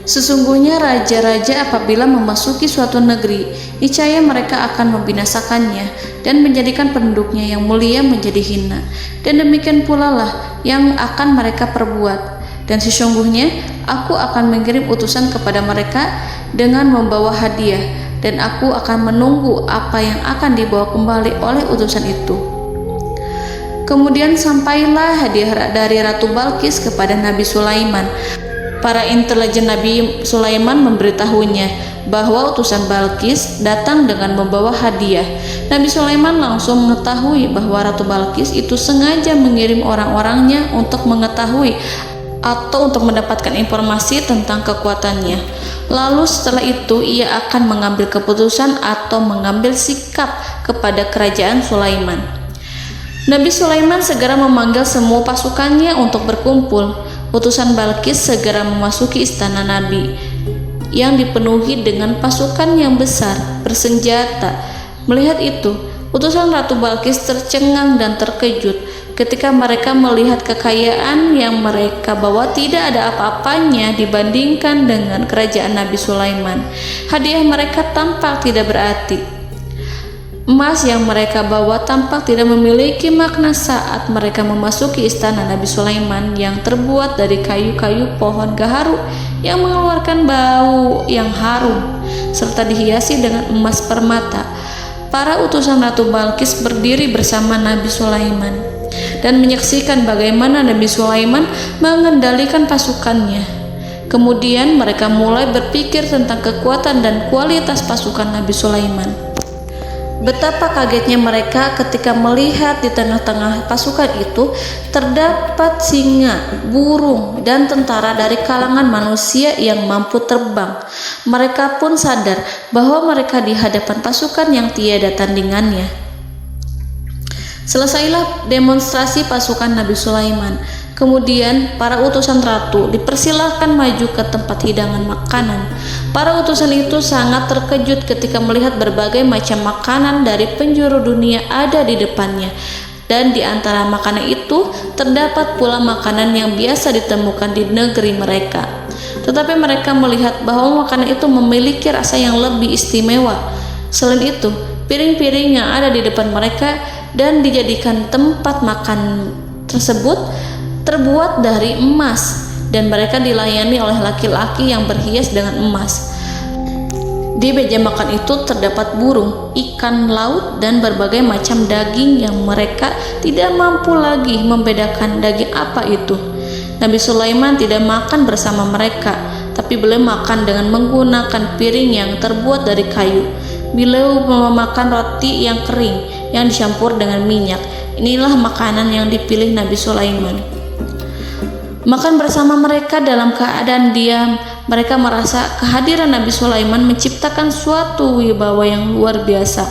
"Sesungguhnya raja-raja apabila memasuki suatu negeri, niscaya mereka akan membinasakannya dan menjadikan penduduknya yang mulia menjadi hina. Dan demikian pula lah yang akan mereka perbuat. Dan sesungguhnya aku akan mengirim utusan kepada mereka dengan membawa hadiah, dan aku akan menunggu apa yang akan dibawa kembali oleh utusan itu." Kemudian sampailah hadiah dari Ratu Balqis kepada Nabi Sulaiman. Para intelijen Nabi Sulaiman memberitahunya bahwa utusan Balqis datang dengan membawa hadiah. Nabi Sulaiman langsung mengetahui bahwa Ratu Balqis itu sengaja mengirim orang-orangnya untuk mengetahui atau untuk mendapatkan informasi tentang kekuatannya. Lalu setelah itu ia akan mengambil keputusan atau mengambil sikap kepada kerajaan Sulaiman. Nabi Sulaiman segera memanggil semua pasukannya untuk berkumpul. Utusan Balqis segera memasuki istana Nabi yang dipenuhi dengan pasukan yang besar bersenjata. Melihat itu, utusan Ratu Balqis tercengang dan terkejut ketika mereka melihat kekayaan yang mereka bawa tidak ada apa-apanya dibandingkan dengan kerajaan Nabi Sulaiman. Hadiah mereka tampak tidak berarti. Emas yang mereka bawa tampak tidak memiliki makna saat mereka memasuki istana Nabi Sulaiman yang terbuat dari kayu-kayu pohon gaharu yang mengeluarkan bau yang harum serta dihiasi dengan emas permata. Para utusan Ratu Balqis berdiri bersama Nabi Sulaiman dan menyaksikan bagaimana Nabi Sulaiman mengendalikan pasukannya. Kemudian mereka mulai berpikir tentang kekuatan dan kualitas pasukan Nabi Sulaiman. Betapa kagetnya mereka ketika melihat di tengah-tengah pasukan itu terdapat singa, burung, dan tentara dari kalangan manusia yang mampu terbang. Mereka pun sadar bahwa mereka di hadapan pasukan yang tiada tandingannya. Selesailah demonstrasi pasukan Nabi Sulaiman. Kemudian para utusan ratu dipersilahkan maju ke tempat hidangan makanan. Para utusan itu sangat terkejut ketika melihat berbagai macam makanan dari penjuru dunia ada di depannya. Dan di antara makanan itu terdapat pula makanan yang biasa ditemukan di negeri mereka. Tetapi mereka melihat bahwa makanan itu memiliki rasa yang lebih istimewa. Selain itu, piring-piring yang ada di depan mereka dan dijadikan tempat makan tersebut terbuat dari emas, dan mereka dilayani oleh laki-laki yang berhias dengan emas. Di meja makan itu terdapat burung, ikan laut, dan berbagai macam daging yang mereka tidak mampu lagi membedakan daging apa itu. Nabi Sulaiman tidak makan bersama mereka, tapi beliau makan dengan menggunakan piring yang terbuat dari kayu. Beliau memakan roti yang kering yang dicampur dengan minyak. Inilah makanan yang dipilih Nabi Sulaiman. Makan bersama mereka dalam keadaan diam, mereka merasa kehadiran Nabi Sulaiman menciptakan suatu wibawa yang luar biasa.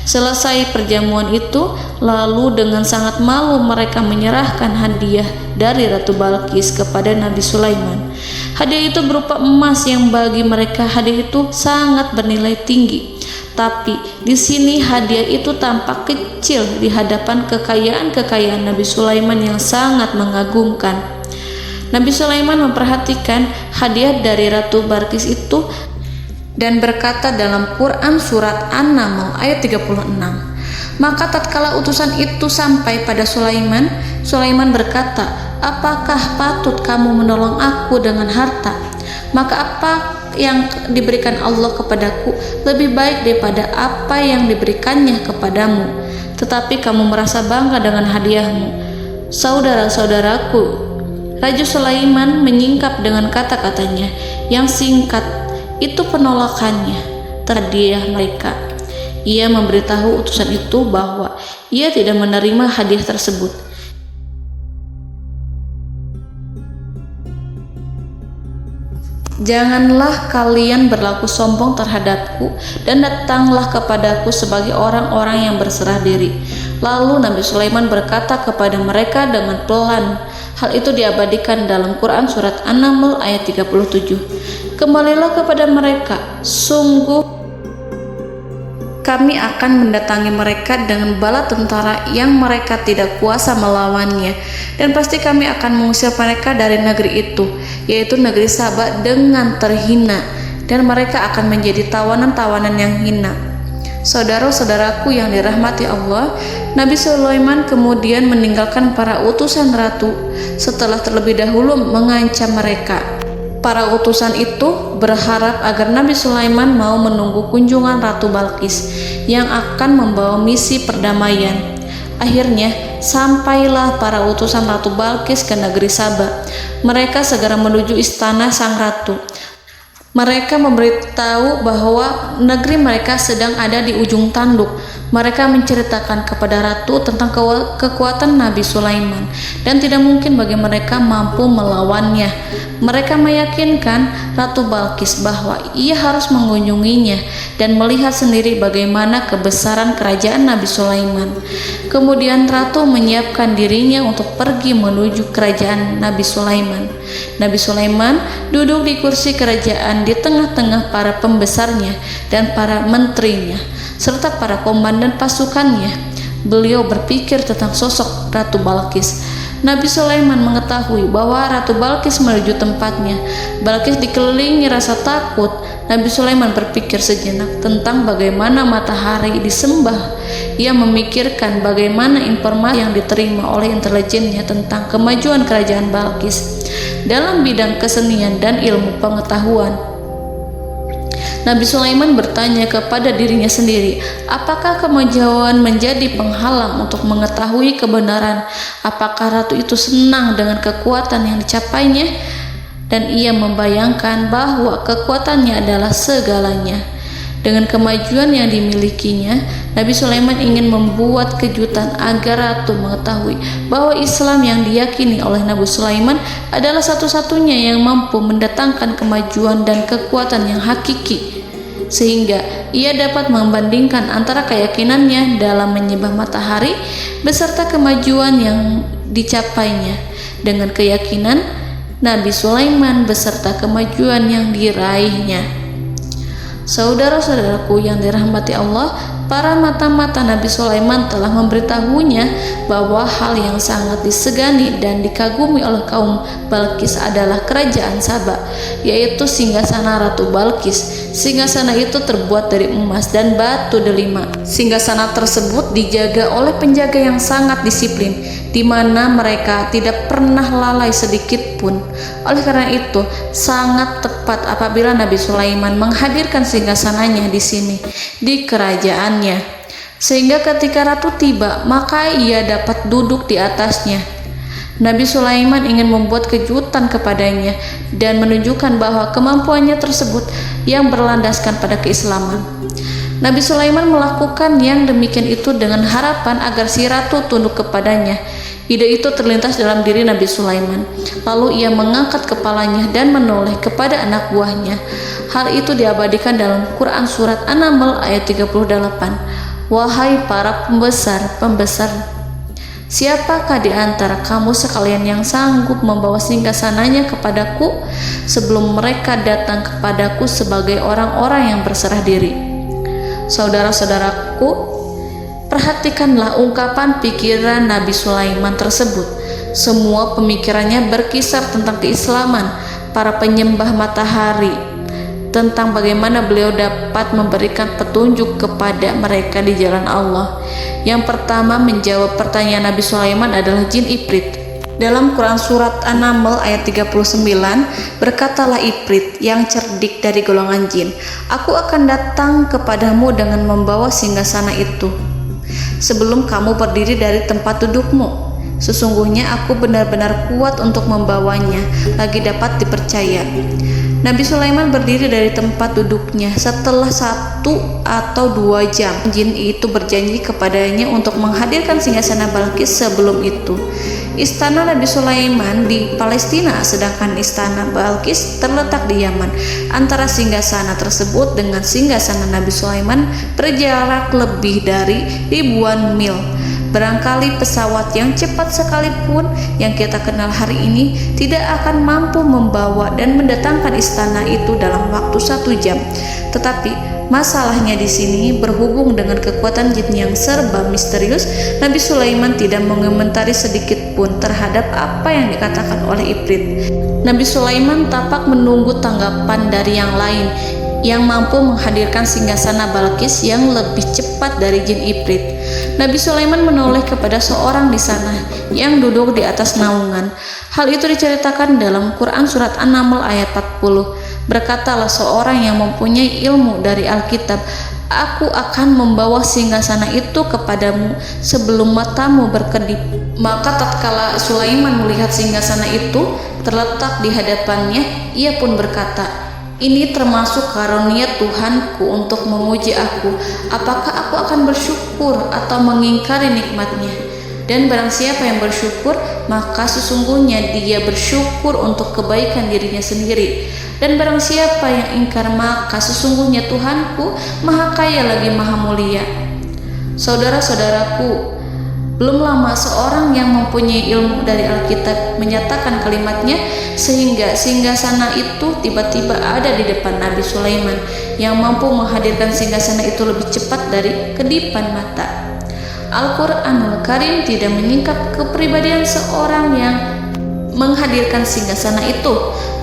Selesai perjamuan itu, lalu dengan sangat malu mereka menyerahkan hadiah dari Ratu Balqis kepada Nabi Sulaiman. Hadiah itu berupa emas yang bagi mereka hadiah itu sangat bernilai tinggi. Tapi di sini hadiah itu tampak kecil di hadapan kekayaan-kekayaan Nabi Sulaiman yang sangat mengagumkan. Nabi Sulaiman memperhatikan hadiah dari Ratu Balqis itu dan berkata dalam Quran surat An-Naml ayat 36. Maka tatkala utusan itu sampai pada Sulaiman, Sulaiman berkata, "Apakah patut kamu menolong aku dengan harta? Maka apa yang diberikan Allah kepadaku lebih baik daripada apa yang diberikannya kepadamu. Tetapi kamu merasa bangga dengan hadiahmu." Saudara-saudaraku, Raja Sulaiman menyingkap dengan kata-katanya yang singkat. Itu penolakannya terhadap mereka. Ia memberitahu utusan itu bahwa ia tidak menerima hadiah tersebut. "Janganlah kalian berlaku sombong terhadapku dan datanglah kepadaku sebagai orang-orang yang berserah diri." Lalu Nabi Sulaiman berkata kepada mereka dengan pelan. Hal itu diabadikan dalam Quran surat An-Naml ayat 37. "Kembalilah kepada mereka, sungguh kami akan mendatangi mereka dengan bala tentara yang mereka tidak kuasa melawannya, dan pasti kami akan mengusir mereka dari negeri itu, yaitu negeri Saba, dengan terhina, dan mereka akan menjadi tawanan-tawanan yang hina." Saudara-saudaraku yang dirahmati Allah, Nabi Sulaiman kemudian meninggalkan para utusan ratu setelah terlebih dahulu mengancam mereka. Para utusan itu berharap agar Nabi Sulaiman mau menunggu kunjungan Ratu Balqis yang akan membawa misi perdamaian. Akhirnya sampailah para utusan Ratu Balqis ke negeri Saba. Mereka segera menuju istana sang ratu. Mereka memberitahu bahwa negeri mereka sedang ada di ujung tanduk. Mereka menceritakan kepada ratu tentang kekuatan Nabi Sulaiman dan tidak mungkin bagi mereka mampu melawannya. Mereka meyakinkan Ratu Balqis bahwa ia harus mengunjunginya dan melihat sendiri bagaimana kebesaran kerajaan Nabi Sulaiman. Kemudian ratu menyiapkan dirinya untuk pergi menuju kerajaan Nabi Sulaiman. Nabi Sulaiman duduk di kursi kerajaan di tengah-tengah para pembesarnya dan para menterinya serta para komandan pasukannya. Beliau berpikir tentang sosok Ratu Balqis. Nabi Sulaiman mengetahui bahwa Ratu Balqis menuju tempatnya. Balqis dikelilingi rasa takut. Nabi Sulaiman berpikir sejenak tentang bagaimana matahari disembah. Ia memikirkan bagaimana informasi yang diterima oleh intelijennya tentang kemajuan kerajaan Balqis dalam bidang kesenian dan ilmu pengetahuan. Nabi Sulaiman bertanya kepada dirinya sendiri, apakah kemajuan menjadi penghalang untuk mengetahui kebenaran? Apakah ratu itu senang dengan kekuatan yang dicapainya? Dan ia membayangkan bahwa kekuatannya adalah segalanya. Dengan kemajuan yang dimilikinya, Nabi Sulaiman ingin membuat kejutan agar ratu mengetahui bahwa Islam yang diyakini oleh Nabi Sulaiman adalah satu-satunya yang mampu mendatangkan kemajuan dan kekuatan yang hakiki, sehingga ia dapat membandingkan antara keyakinannya dalam menyembah matahari beserta kemajuan yang dicapainya dengan keyakinan Nabi Sulaiman beserta kemajuan yang diraihnya. Saudara-saudaraku yang dirahmati Allah, para mata-mata Nabi Sulaiman telah memberitahunya bahwa hal yang sangat disegani dan dikagumi oleh kaum Balkis adalah kerajaan Saba, yaitu singgasana Ratu Balkis. Singgasana itu terbuat dari emas dan batu delima. Singgasana tersebut dijaga oleh penjaga yang sangat disiplin, di mana mereka tidak pernah lalai sedikit pun. Oleh karena itu, sangat tepat apabila Nabi Sulaiman menghadirkan singgasananya di sini, di kerajaannya. Sehingga ketika ratu tiba, maka ia dapat duduk di atasnya. Nabi Sulaiman ingin membuat kejutan kepadanya dan menunjukkan bahwa kemampuannya tersebut yang berlandaskan pada keislaman. Nabi Sulaiman melakukan yang demikian itu dengan harapan agar si ratu tunduk kepadanya. Ide itu terlintas dalam diri Nabi Sulaiman. Lalu ia mengangkat kepalanya dan menoleh kepada anak buahnya. Hal itu diabadikan dalam Quran surat An-Naml ayat 38. Wahai para pembesar, siapakah di antara kamu sekalian yang sanggup membawa singgasananya kepadaku sebelum mereka datang kepadaku sebagai orang-orang yang berserah diri? Saudara-saudaraku, perhatikanlah ungkapan pikiran Nabi Sulaiman tersebut. Semua pemikirannya berkisar tentang keislaman, para penyembah matahari, tentang bagaimana beliau dapat memberikan petunjuk kepada mereka di jalan Allah. Yang pertama menjawab pertanyaan Nabi Sulaiman adalah jin Ifrit. Dalam Quran surat An-Naml ayat 39, berkatalah Ifrit yang cerdik dari golongan jin, aku akan datang kepadamu dengan membawa singgasana itu sebelum kamu berdiri dari tempat dudukmu. Sesungguhnya aku benar-benar kuat untuk membawanya, lagi dapat dipercaya. Nabi Sulaiman berdiri dari tempat duduknya. Setelah 1 atau 2 jam, jin itu berjanji kepadanya untuk menghadirkan singgasana Balkis sebelum itu. Istana Nabi Sulaiman di Palestina, sedangkan istana Balkis terletak di Yaman. Antara singgasana tersebut dengan singgasana Nabi Sulaiman berjarak lebih dari ribuan mil. Barangkali pesawat yang cepat sekalipun yang kita kenal hari ini tidak akan mampu membawa dan mendatangkan istana itu dalam waktu 1 jam. Tetapi masalahnya di sini berhubung dengan kekuatan jin yang serba misterius, Nabi Sulaiman tidak mengomentari sedikit pun terhadap apa yang dikatakan oleh Ifrit. Nabi Sulaiman tampak menunggu tanggapan dari yang lain yang mampu menghadirkan singgasana Balkis yang lebih cepat dari jin Ifrit. Nabi Sulaiman menoleh kepada seorang di sana yang duduk di atas naungan. Hal itu diceritakan dalam Quran surat An-Naml ayat 40. Berkatalah seorang yang mempunyai ilmu dari Alkitab, aku akan membawa singgasana itu kepadamu sebelum matamu berkedip. Maka tatkala Sulaiman melihat singgasana itu terletak di hadapannya, ia pun berkata, ini termasuk karunia Tuhanku untuk menguji aku. Apakah aku akan bersyukur atau mengingkari nikmatnya? Dan barang siapa yang bersyukur, maka sesungguhnya dia bersyukur untuk kebaikan dirinya sendiri. Dan barang siapa yang ingkar, maka sesungguhnya Tuhanku maha kaya lagi maha mulia. Saudara-saudaraku, belum lama seorang yang mempunyai ilmu dari Alkitab menyatakan kalimatnya, sehingga singgasana itu tiba-tiba ada di depan Nabi Sulaiman yang mampu menghadirkan singgasana itu lebih cepat dari kedipan mata. Al-Quranul Karim tidak menyingkap kepribadian seorang yang menghadirkan singgasana itu.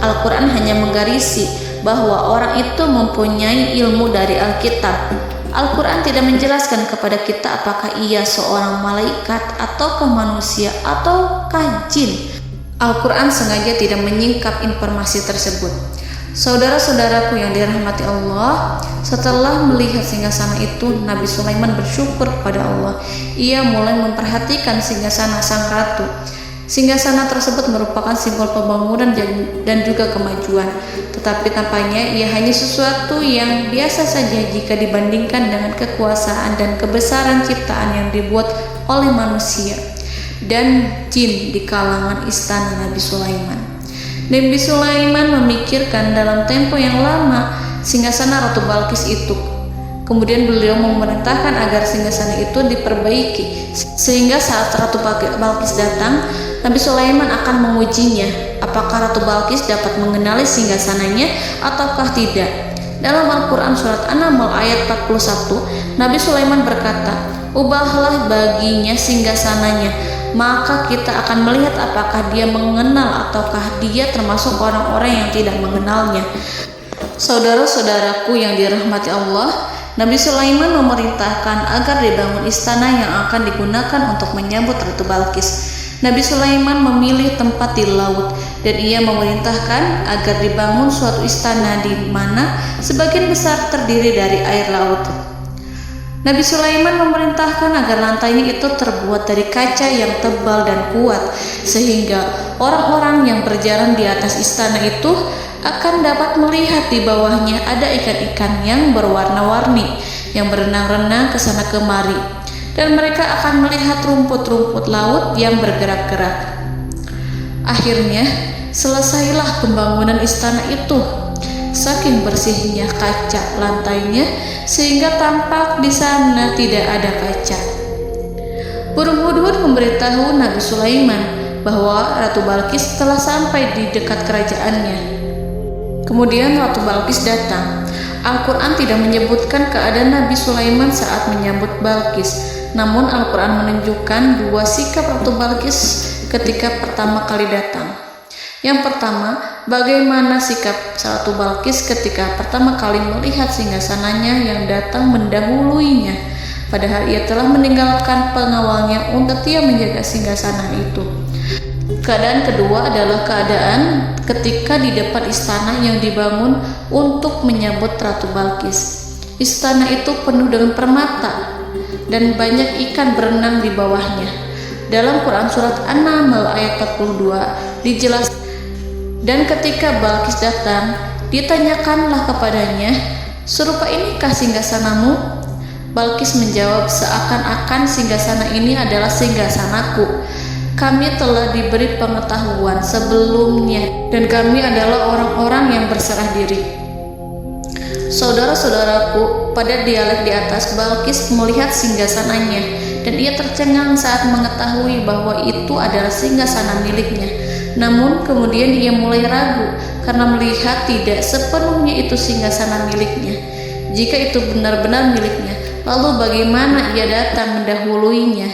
Al-Quran hanya menggarisi bahwa orang itu mempunyai ilmu dari Alkitab. Al-Quran tidak menjelaskan kepada kita apakah ia seorang malaikat ataukah manusia ataukah jin. Al-Quran sengaja tidak menyingkap informasi tersebut. Saudara-saudaraku yang dirahmati Allah, setelah melihat singgasana itu, Nabi Sulaiman bersyukur kepada Allah. Ia mulai memperhatikan singgasana sang ratu. Singgasana tersebut merupakan simbol pembangunan dan juga kemajuan, tetapi tampaknya ia hanya sesuatu yang biasa saja jika dibandingkan dengan kekuasaan dan kebesaran ciptaan yang dibuat oleh manusia dan jin di kalangan istana Nabi Sulaiman. Nabi Sulaiman memikirkan dalam tempo yang lama singgasana Ratu Balkis itu. Kemudian beliau memerintahkan agar singgasana itu diperbaiki, sehingga saat Ratu Balkis datang, Nabi Sulaiman akan mengujinya apakah Ratu Balkis dapat mengenali singgasananya ataukah tidak. Dalam Al-Quran surat An-Naml ayat 41, Nabi Sulaiman berkata, "Ubahlah baginya singgasananya, maka kita akan melihat apakah dia mengenal ataukah dia termasuk orang-orang yang tidak mengenalnya." Saudara-saudaraku yang dirahmati Allah, Nabi Sulaiman memerintahkan agar dibangun istana yang akan digunakan untuk menyambut Ratu Balqis. Nabi Sulaiman memilih tempat di laut dan ia memerintahkan agar dibangun suatu istana di mana sebagian besar terdiri dari air laut. Nabi Sulaiman memerintahkan agar lantainya itu terbuat dari kaca yang tebal dan kuat sehingga orang-orang yang berjalan di atas istana itu akan dapat melihat di bawahnya ada ikan-ikan yang berwarna-warni yang berenang-renang ke sana kemari, dan mereka akan melihat rumput-rumput laut yang bergerak-gerak. Akhirnya, selesailah pembangunan istana itu. Saking bersihnya kaca lantainya sehingga tampak di sana tidak ada kaca. Burung hudhud memberitahu Nabi Sulaiman bahwa Ratu Balqis telah sampai di dekat kerajaannya. Kemudian Ratu Balqis datang. Al-Quran tidak menyebutkan keadaan Nabi Sulaiman saat menyambut Balqis. Namun Al-Quran menunjukkan dua sikap Ratu Balqis ketika pertama kali datang. Yang pertama, bagaimana sikap Ratu Balqis ketika pertama kali melihat singgasananya yang datang mendahuluinya, padahal ia telah meninggalkan pengawalnya untuk setia menjaga singgasana itu. Keadaan kedua adalah keadaan ketika di depan istana yang dibangun untuk menyambut Ratu Balqis. Istana itu penuh dengan permata dan banyak ikan berenang di bawahnya. Dalam Quran surat An-Naml ayat 42 dijelaskan, dan ketika Balqis datang, ditanyakanlah kepadanya, "Serupa inikah singgasanamu?" Balqis menjawab, "Seakan-akan singgasana ini adalah singgasanaku. Kami telah diberi pengetahuan sebelumnya dan kami adalah orang-orang yang berserah diri." Saudara-saudaraku, pada dialek di atas, Balqis melihat singgasananya dan ia tercengang saat mengetahui bahwa itu adalah singgasana miliknya. Namun kemudian ia mulai ragu karena melihat tidak sepenuhnya itu singgasana miliknya. Jika itu benar-benar miliknya, lalu bagaimana ia datang mendahuluinya?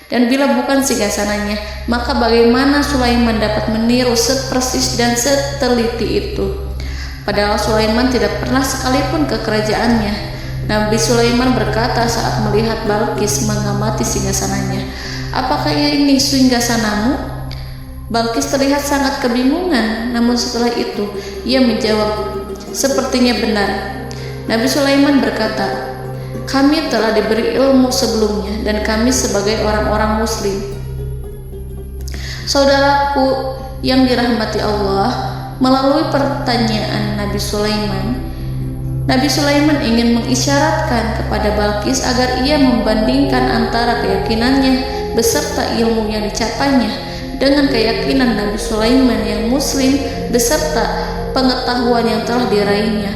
Dan bila bukan singgasananya, maka bagaimana Sulaiman dapat meniru sepersis dan seteliti itu? Padahal Sulaiman tidak pernah sekalipun ke kerajaannya. Nabi Sulaiman berkata saat melihat Balqis mengamati singgasananya, "Apakah ini singgasanamu?" Balqis terlihat sangat kebingungan, namun setelah itu ia menjawab, "Sepertinya benar." Nabi Sulaiman berkata, "Kami telah diberi ilmu sebelumnya dan kami sebagai orang-orang muslim." Saudaraku yang dirahmati Allah, melalui pertanyaan Nabi Sulaiman ingin mengisyaratkan kepada Balqis agar ia membandingkan antara keyakinannya beserta ilmu yang dicapainya dengan keyakinan Nabi Sulaiman yang muslim beserta pengetahuan yang telah diraihnya.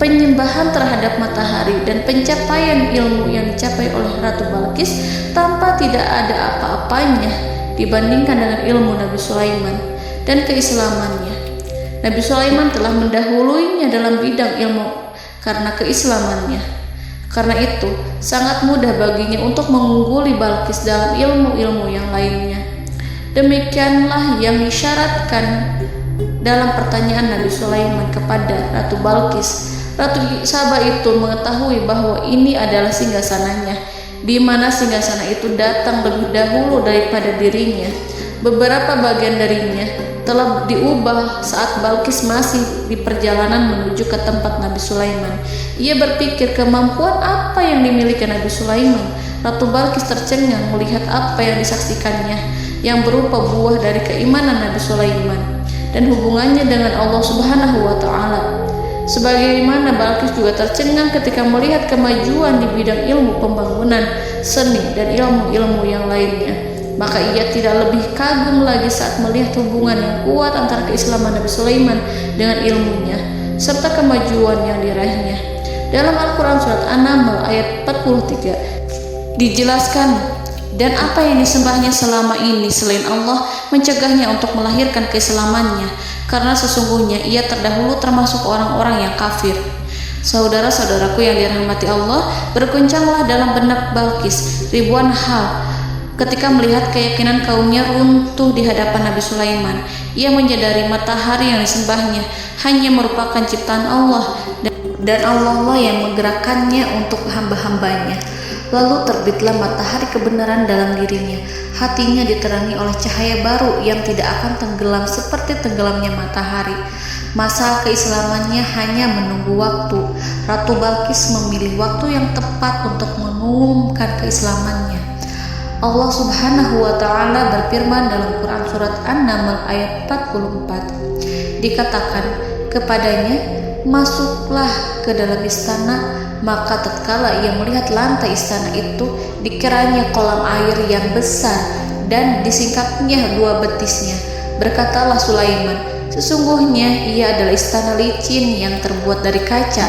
Penyembahan terhadap matahari dan pencapaian ilmu yang dicapai oleh Ratu Balqis tanpa tidak ada apa-apanya dibandingkan dengan ilmu Nabi Sulaiman dan keislamannya. Nabi Sulaiman telah mendahuluinya dalam bidang ilmu karena keislamannya. Karena itu, sangat mudah baginya untuk mengungguli Balqis dalam ilmu-ilmu yang lainnya. Demikianlah yang disyaratkan dalam pertanyaan Nabi Sulaiman kepada Ratu Balqis. Ratu Saba itu mengetahui bahwa ini adalah singgasananya, di mana singgasana itu datang lebih dahulu daripada dirinya. Beberapa bagian darinya telah diubah saat Balqis masih di perjalanan menuju ke tempat Nabi Sulaiman. Ia berpikir kemampuan apa yang dimiliki Nabi Sulaiman. Ratu Balqis tercengang melihat apa yang disaksikannya, yang berupa buah dari keimanan Nabi Sulaiman dan hubungannya dengan Allah Subhanahu wa Ta'ala. Sebagaimana Balqis juga tercengang ketika melihat kemajuan di bidang ilmu pembangunan, seni, dan ilmu-ilmu yang lainnya. Maka ia tidak lebih kagum lagi saat melihat hubungan yang kuat antara keislaman Nabi Sulaiman dengan ilmunya serta kemajuan yang diraihnya. Dalam Al-Quran surat An-Naml ayat 43 dijelaskan, "Dan apa yang disembahnya selama ini selain Allah mencegahnya untuk melahirkan keislamannya, karena sesungguhnya ia terdahulu termasuk orang-orang yang kafir." Saudara-saudaraku yang dirahmati Allah, berguncanglah dalam benak Balqis ribuan hal ketika melihat keyakinan kaumnya runtuh di hadapan Nabi Sulaiman. Ia menyadari matahari yang disembahnya hanya merupakan ciptaan Allah, dan Allah lah yang menggerakkannya untuk hamba-hambanya. Lalu terbitlah matahari kebenaran dalam dirinya. Hatinya diterangi oleh cahaya baru yang tidak akan tenggelam seperti tenggelamnya matahari. Masa keislamannya hanya menunggu waktu. Ratu Balqis memilih waktu yang tepat untuk mengumumkan keislamannya. Allah Subhanahu wa Ta'ala berfirman dalam Quran Surat An-Naml ayat 44. Dikatakan kepadanya, masuklah ke dalam istana. Maka tatkala ia melihat lantai istana itu, dikiranya kolam air yang besar dan disingkapnya 2 betisnya. Berkatalah Sulaiman, sesungguhnya ia adalah istana licin yang terbuat dari kaca.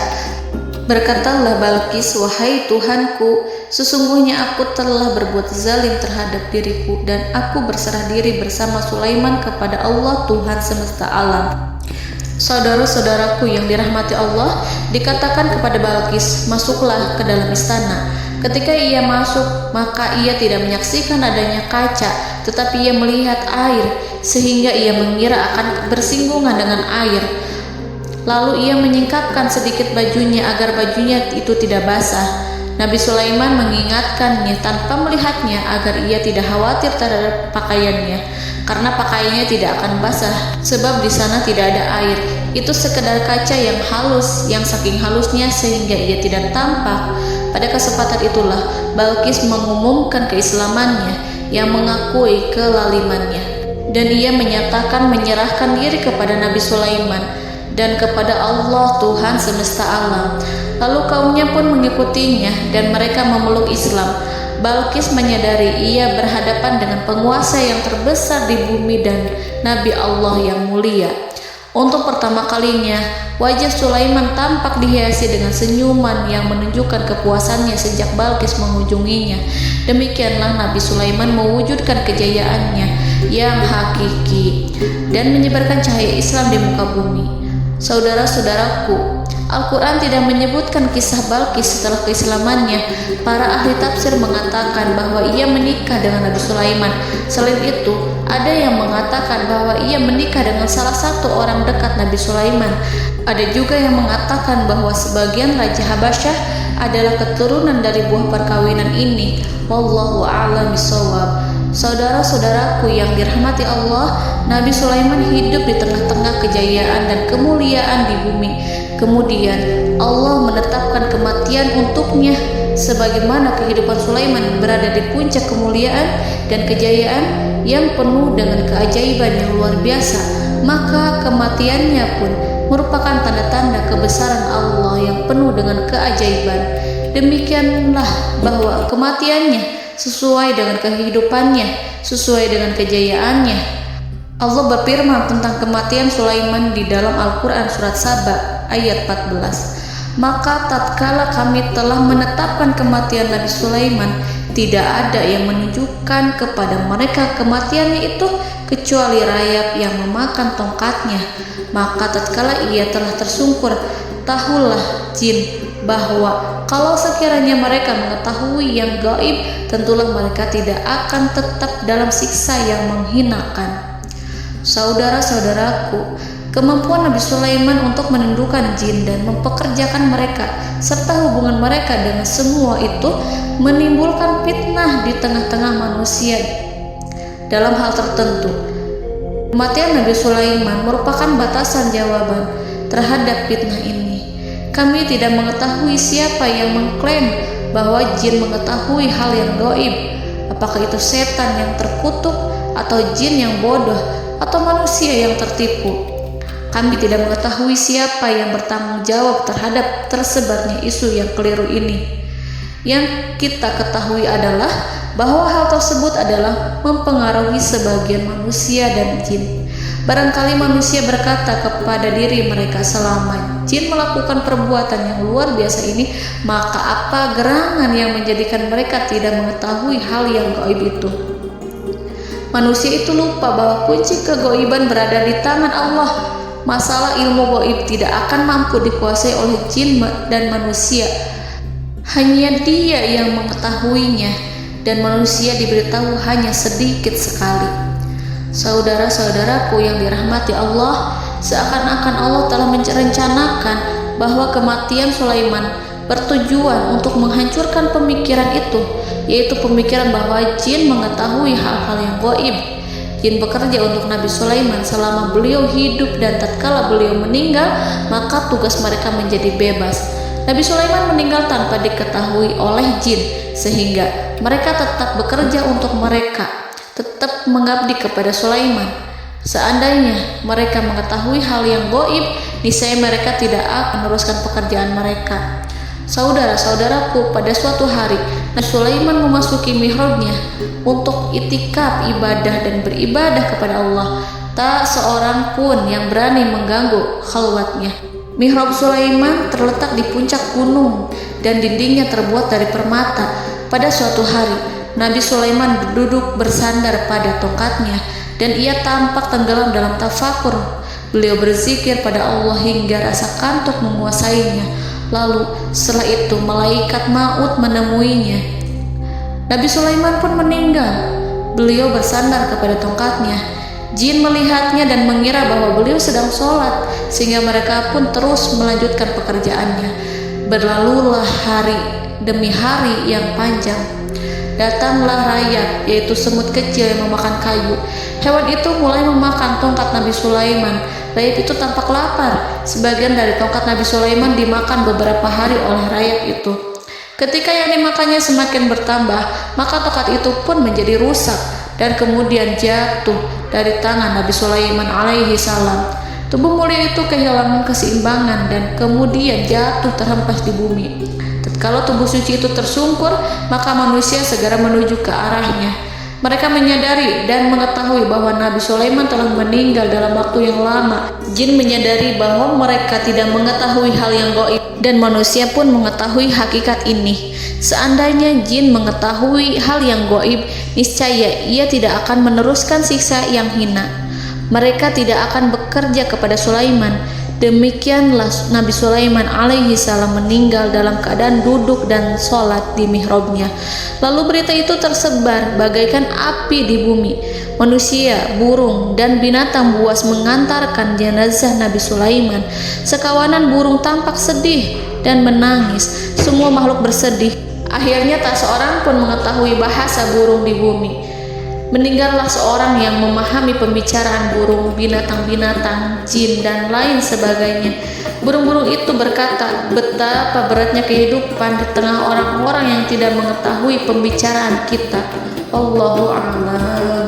Berkatalah Balqis, wahai Tuhanku, sesungguhnya aku telah berbuat zalim terhadap diriku, dan aku berserah diri bersama Sulaiman kepada Allah Tuhan semesta alam. Saudara-saudaraku yang dirahmati Allah, dikatakan kepada Balqis, masuklah ke dalam istana. Ketika ia masuk, maka ia tidak menyaksikan adanya kaca, tetapi ia melihat air, sehingga ia mengira akan bersinggungan dengan air. Lalu ia menyingkapkan sedikit bajunya agar bajunya itu tidak basah. Nabi Sulaiman mengingatkannya tanpa melihatnya agar ia tidak khawatir terhadap pakaiannya, karena pakaiannya tidak akan basah sebab di sana tidak ada air. Itu sekedar kaca yang halus, yang saking halusnya sehingga ia tidak tampak. Pada kesempatan itulah Balqis mengumumkan keislamannya yang mengakui kelalimannya, dan ia menyatakan menyerahkan diri kepada Nabi Sulaiman dan kepada Allah Tuhan semesta alam. Lalu kaumnya pun mengikutinya dan mereka memeluk Islam. Balqis menyadari ia berhadapan dengan penguasa yang terbesar di bumi dan Nabi Allah yang mulia. Untuk pertama kalinya, wajah Sulaiman tampak dihiasi dengan senyuman yang menunjukkan kepuasannya sejak Balqis mengunjunginya. Demikianlah Nabi Sulaiman mewujudkan kejayaannya yang hakiki dan menyebarkan cahaya Islam di muka bumi. Saudara-saudaraku, Al-Quran tidak menyebutkan kisah Balqis setelah keislamannya. Para ahli tafsir mengatakan bahwa ia menikah dengan Nabi Sulaiman. Selain itu, ada yang mengatakan bahwa ia menikah dengan salah satu orang dekat Nabi Sulaiman. Ada juga yang mengatakan bahwa sebagian Raja Habasyah adalah keturunan dari buah perkawinan ini. Wallahu a'lam bishawab. Saudara-saudaraku yang dirahmati Allah, Nabi Sulaiman hidup di tengah-tengah kejayaan dan kemuliaan di bumi. Kemudian Allah menetapkan kematian untuknya, sebagaimana kehidupan Sulaiman berada di puncak kemuliaan dan kejayaan yang penuh dengan keajaiban yang luar biasa. Maka kematiannya pun merupakan tanda-tanda kebesaran Allah yang penuh dengan keajaiban. Demikianlah bahwa kematiannya sesuai dengan kehidupannya, sesuai dengan kejayaannya. Allah berfirman tentang kematian Sulaiman di dalam Al-Quran Surat Saba ayat 14. Maka tatkala kami telah menetapkan kematian Nabi Sulaiman, tidak ada yang menunjukkan kepada mereka kematiannya itu kecuali rayap yang memakan tongkatnya. Maka tatkala ia telah tersungkur, tahulah jin bahwa kalau sekiranya mereka mengetahui yang gaib, tentulah mereka tidak akan tetap dalam siksa yang menghinakan. Saudara-saudaraku, kemampuan Nabi Sulaiman untuk menundukkan jin dan mempekerjakan mereka serta hubungan mereka dengan semua itu menimbulkan fitnah di tengah-tengah manusia dalam hal tertentu. Kematian Nabi Sulaiman merupakan batasan jawaban terhadap fitnah ini. Kami tidak mengetahui siapa yang mengklaim bahwa jin mengetahui hal yang gaib, apakah itu setan yang terkutuk atau jin yang bodoh atau manusia yang tertipu. Kami tidak mengetahui siapa yang bertanggung jawab terhadap tersebarnya isu yang keliru ini. Yang kita ketahui adalah bahwa hal tersebut adalah mempengaruhi sebagian manusia dan jin. Barangkali manusia berkata kepada diri mereka, selama jin melakukan perbuatan yang luar biasa ini, maka apa gerangan yang menjadikan mereka tidak mengetahui hal yang gaib itu? Manusia itu lupa bahwa kunci kegaiban berada di tangan Allah. masalah ilmu gaib tidak akan mampu dikuasai oleh jin dan manusia. Hanya Dia yang mengetahuinya, dan manusia diberitahu hanya sedikit sekali. Saudara-saudaraku yang dirahmati Allah, seakan-akan Allah telah merencanakan bahwa kematian Sulaiman bertujuan untuk menghancurkan pemikiran itu, yaitu pemikiran bahwa jin mengetahui hal-hal yang gaib. Jin bekerja untuk Nabi Sulaiman selama beliau hidup, dan tatkala beliau meninggal, maka tugas mereka menjadi bebas. Nabi Sulaiman meninggal tanpa diketahui oleh jin, sehingga mereka tetap bekerja untuk mereka, tetap mengabdi kepada Sulaiman. Seandainya mereka mengetahui hal yang gaib, niscaya mereka tidak akan meneruskan pekerjaan mereka. Saudara-saudaraku, pada suatu hari Nabi Sulaiman memasuki mihrabnya untuk itikaf ibadah dan beribadah kepada Allah. Tak seorang pun yang berani mengganggu khalwatnya. Mihrab Sulaiman terletak di puncak gunung dan dindingnya terbuat dari permata. Pada suatu hari Nabi Sulaiman duduk bersandar pada tongkatnya, dan ia tampak tenggelam dalam tafakur. Beliau berzikir pada Allah hingga rasa kantuk menguasainya. Lalu setelah itu malaikat maut menemuinya. Nabi Sulaiman pun meninggal. Beliau bersandar kepada tongkatnya. Jin melihatnya dan mengira bahwa beliau sedang sholat, sehingga mereka pun terus melanjutkan pekerjaannya. Berlalulah hari demi hari yang panjang. Datanglah rayap, yaitu semut kecil yang memakan kayu. Hewan itu mulai memakan tongkat Nabi Sulaiman. Rayap itu tampak lapar. Sebagian dari tongkat Nabi Sulaiman dimakan beberapa hari oleh rayap itu. Ketika yang dimakannya semakin bertambah, maka tongkat itu pun menjadi rusak dan kemudian jatuh dari tangan Nabi Sulaiman alaihi salam. Tubuh mulia itu kehilangan keseimbangan dan kemudian jatuh terhempas di bumi. Tatkala tubuh suci itu tersungkur, maka manusia segera menuju ke arahnya. Mereka menyadari dan mengetahui bahwa Nabi Sulaiman telah meninggal dalam waktu yang lama. Jin menyadari bahwa mereka tidak mengetahui hal yang gaib, dan manusia pun mengetahui hakikat ini. Seandainya jin mengetahui hal yang gaib, niscaya ia tidak akan meneruskan siksa yang hina. Mereka tidak akan bekerja kepada Sulaiman. Demikianlah Nabi Sulaiman alaihi salam meninggal dalam keadaan duduk dan sholat di mihrabnya. Lalu berita itu tersebar bagaikan api di bumi. Manusia, burung, dan binatang buas mengantarkan jenazah Nabi Sulaiman. Sekawanan burung tampak sedih dan menangis. Semua makhluk bersedih. Akhirnya tak seorang pun mengetahui bahasa burung di bumi. Meninggallah seorang yang memahami pembicaraan burung, binatang-binatang, jin, dan lain sebagainya. Burung-burung itu berkata, betapa beratnya kehidupan di tengah orang-orang yang tidak mengetahui pembicaraan kita. Allahu a'lam.